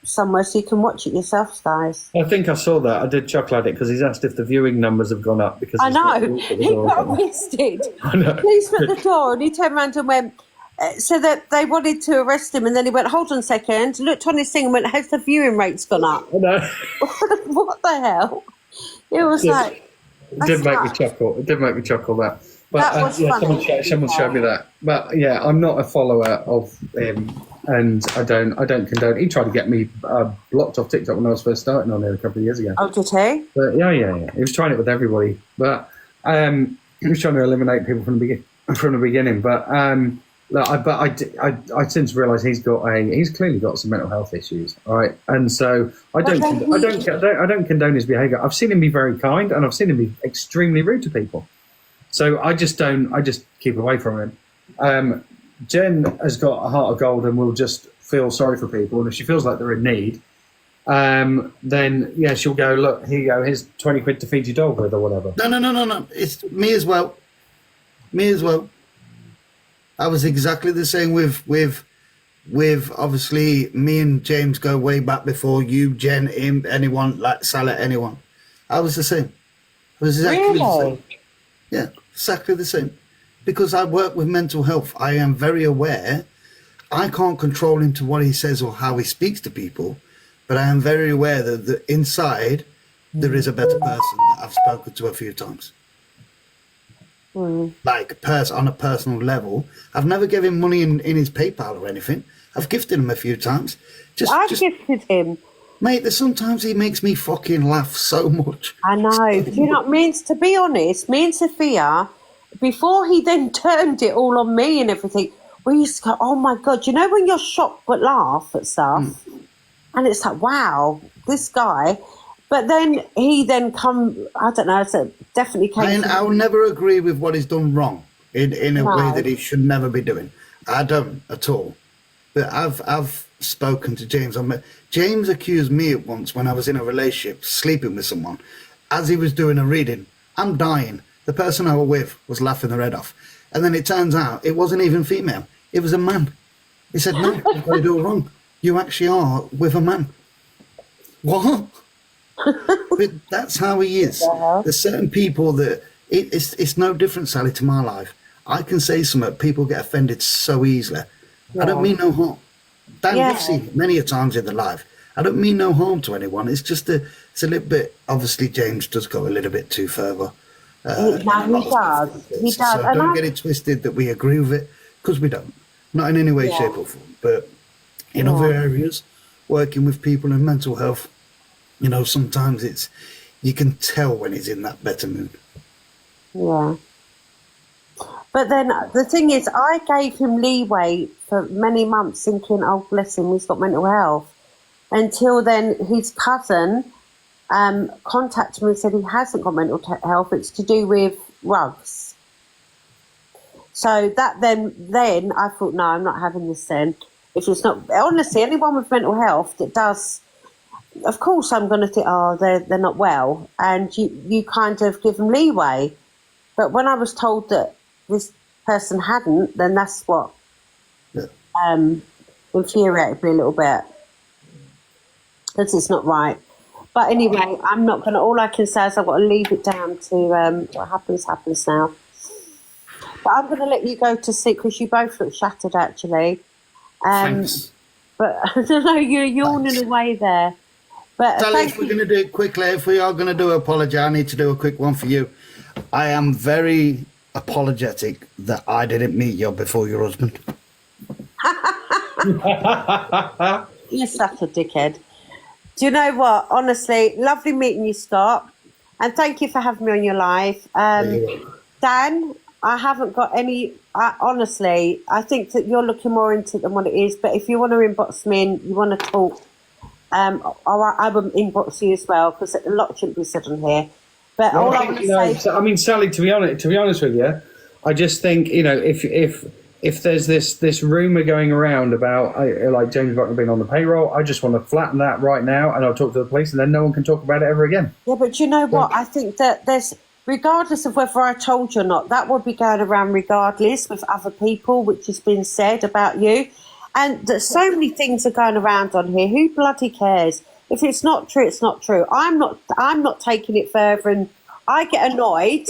somewhere, so you can watch it yourselves, guys. I think I saw that. I did chuckle at it because he's asked if the viewing numbers have gone up because I know he got arrested. I know. Police at the door, and he turned around and went. So that they wanted to arrest him, and then he went, hold on a second, looked on his thing and went, has the viewing rates gone up? I know. What the hell? It was like... It did make me chuckle. It did make me chuckle that. But That was funny. someone showed me that. But yeah, I'm not a follower of him, and I don't condone. He tried to get me blocked off TikTok when I was first starting on it a couple of years ago. Oh, did he? But yeah. He was trying it with everybody, but he was trying to eliminate people from the beginning. But I since realised he's clearly got some mental health issues, all right, and so I don't condone his behaviour. I've seen him be very kind, and I've seen him be extremely rude to people. So I just keep away from him. Jen has got a heart of gold and will just feel sorry for people, and if she feels like they're in need, then yeah, she'll go, look, here you go, here's 20 quid to feed your dog with or whatever. No. It's me as well. I was exactly the same with obviously me and James go way back before you, Jen, him, anyone, like Salah, anyone. I was the same. I was exactly the same. Yeah, exactly the same. Because I work with mental health, I am very aware. I can't control him to what he says or how he speaks to people, but I am very aware that inside there is a better person that I've spoken to a few times. Like on a personal level. I've never given him money in his PayPal or anything. I've gifted him a few times. I've gifted him. Mate, there's sometimes he makes me fucking laugh so much. I know. Do you know what means? To be honest, me and Sophia, before he then turned it all on me and everything, we used to go, oh my God, you know when you're shocked but laugh at stuff? And it's like, wow, this guy... But then he I don't know, so definitely came... I'll never agree with what he's done wrong in a way that he should never be doing. I don't at all. But I've spoken to James. James accused me once when I was in a relationship, sleeping with someone. As he was doing a reading, I'm dying. The person I was with was laughing their head off. And then it turns out it wasn't even female. It was a man. He said, no, you've got to do it wrong. You actually are with a man. What? But that's how he is. There's certain people that it's no different, Sally, to my life. I can say something, people get offended so easily. I don't mean no harm. Dan, you've seen it many a times in the life. I don't mean no harm to anyone. It's just it's a little bit. Obviously, James does go a little bit too further. No, he does. He does. So And don't I- get it twisted that we agree with it, because we don't. Not in any way, Yeah. shape, or form. But in other areas, working with people in mental health, you know, sometimes you can tell when he's in that better mood. Yeah. But then the thing is, I gave him leeway for many months thinking, oh, bless him, he's got mental health. Until then, his cousin contacted me and said he hasn't got mental health. It's to do with rugs. So that then I thought, no, I'm not having this then. If it's not, honestly, anyone with mental health that does, of course I'm going to think, oh, they're not well. And you kind of give them leeway. But when I was told that this person hadn't, then that's what infuriated me a little bit. Because it's not right. But anyway, I'm not going to, all I can say is I've got to leave it down to what happens now. But I'm going to let you go to sleep because you both look shattered actually. Thanks. But I don't know, you're yawning away there. But Sally, if we're going to do it quickly, if we are going to do an apology, I need to do a quick one for you. I am very apologetic that I didn't meet you before your husband. You're such a dickhead. Do you know what? Honestly, lovely meeting you, Scott. And thank you for having me on your live. Dan, I haven't got any... honestly, I think that you're looking more into it than what it is. But if you want to inbox me and you want to talk, I will inbox you as well, because a lot shouldn't be said on here. But all I want to say... I mean, Sally, to be honest with you, I just think, you know, if there's this rumor going around about like James Buckner being on the payroll, I just want to flatten that right now, and I'll talk to the police, and then no one can talk about it ever again. Yeah, but do you know what? I think that there's, regardless of whether I told you or not, that would be going around regardless with other people, which has been said about you. And so many things are going around on here. Who bloody cares? If it's not true, it's not true. I'm not taking it further, and I get annoyed.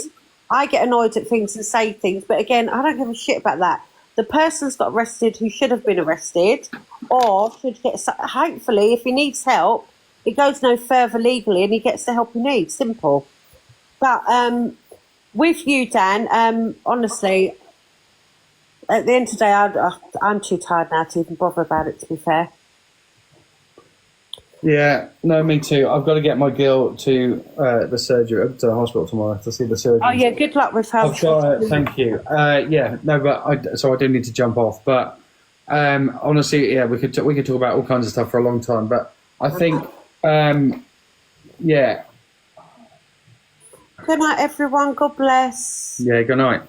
I get annoyed at things and say things, but again, I don't give a shit about that. The person's got arrested who should have been arrested, or should get, hopefully, if he needs help, it goes no further legally and he gets the help he needs. Simple. But with you, Dan, honestly, at the end of the day, I'm too tired now to even bother about it, to be fair. Yeah, no, me too. I've got to get my girl to the surgery, to the hospital tomorrow to see the surgeon. Oh, yeah, good luck with her. Thank you. Yeah, no, but I do need to jump off. But honestly, yeah, we could talk about all kinds of stuff for a long time. But I think, yeah. Good night, everyone. God bless. Yeah, good night.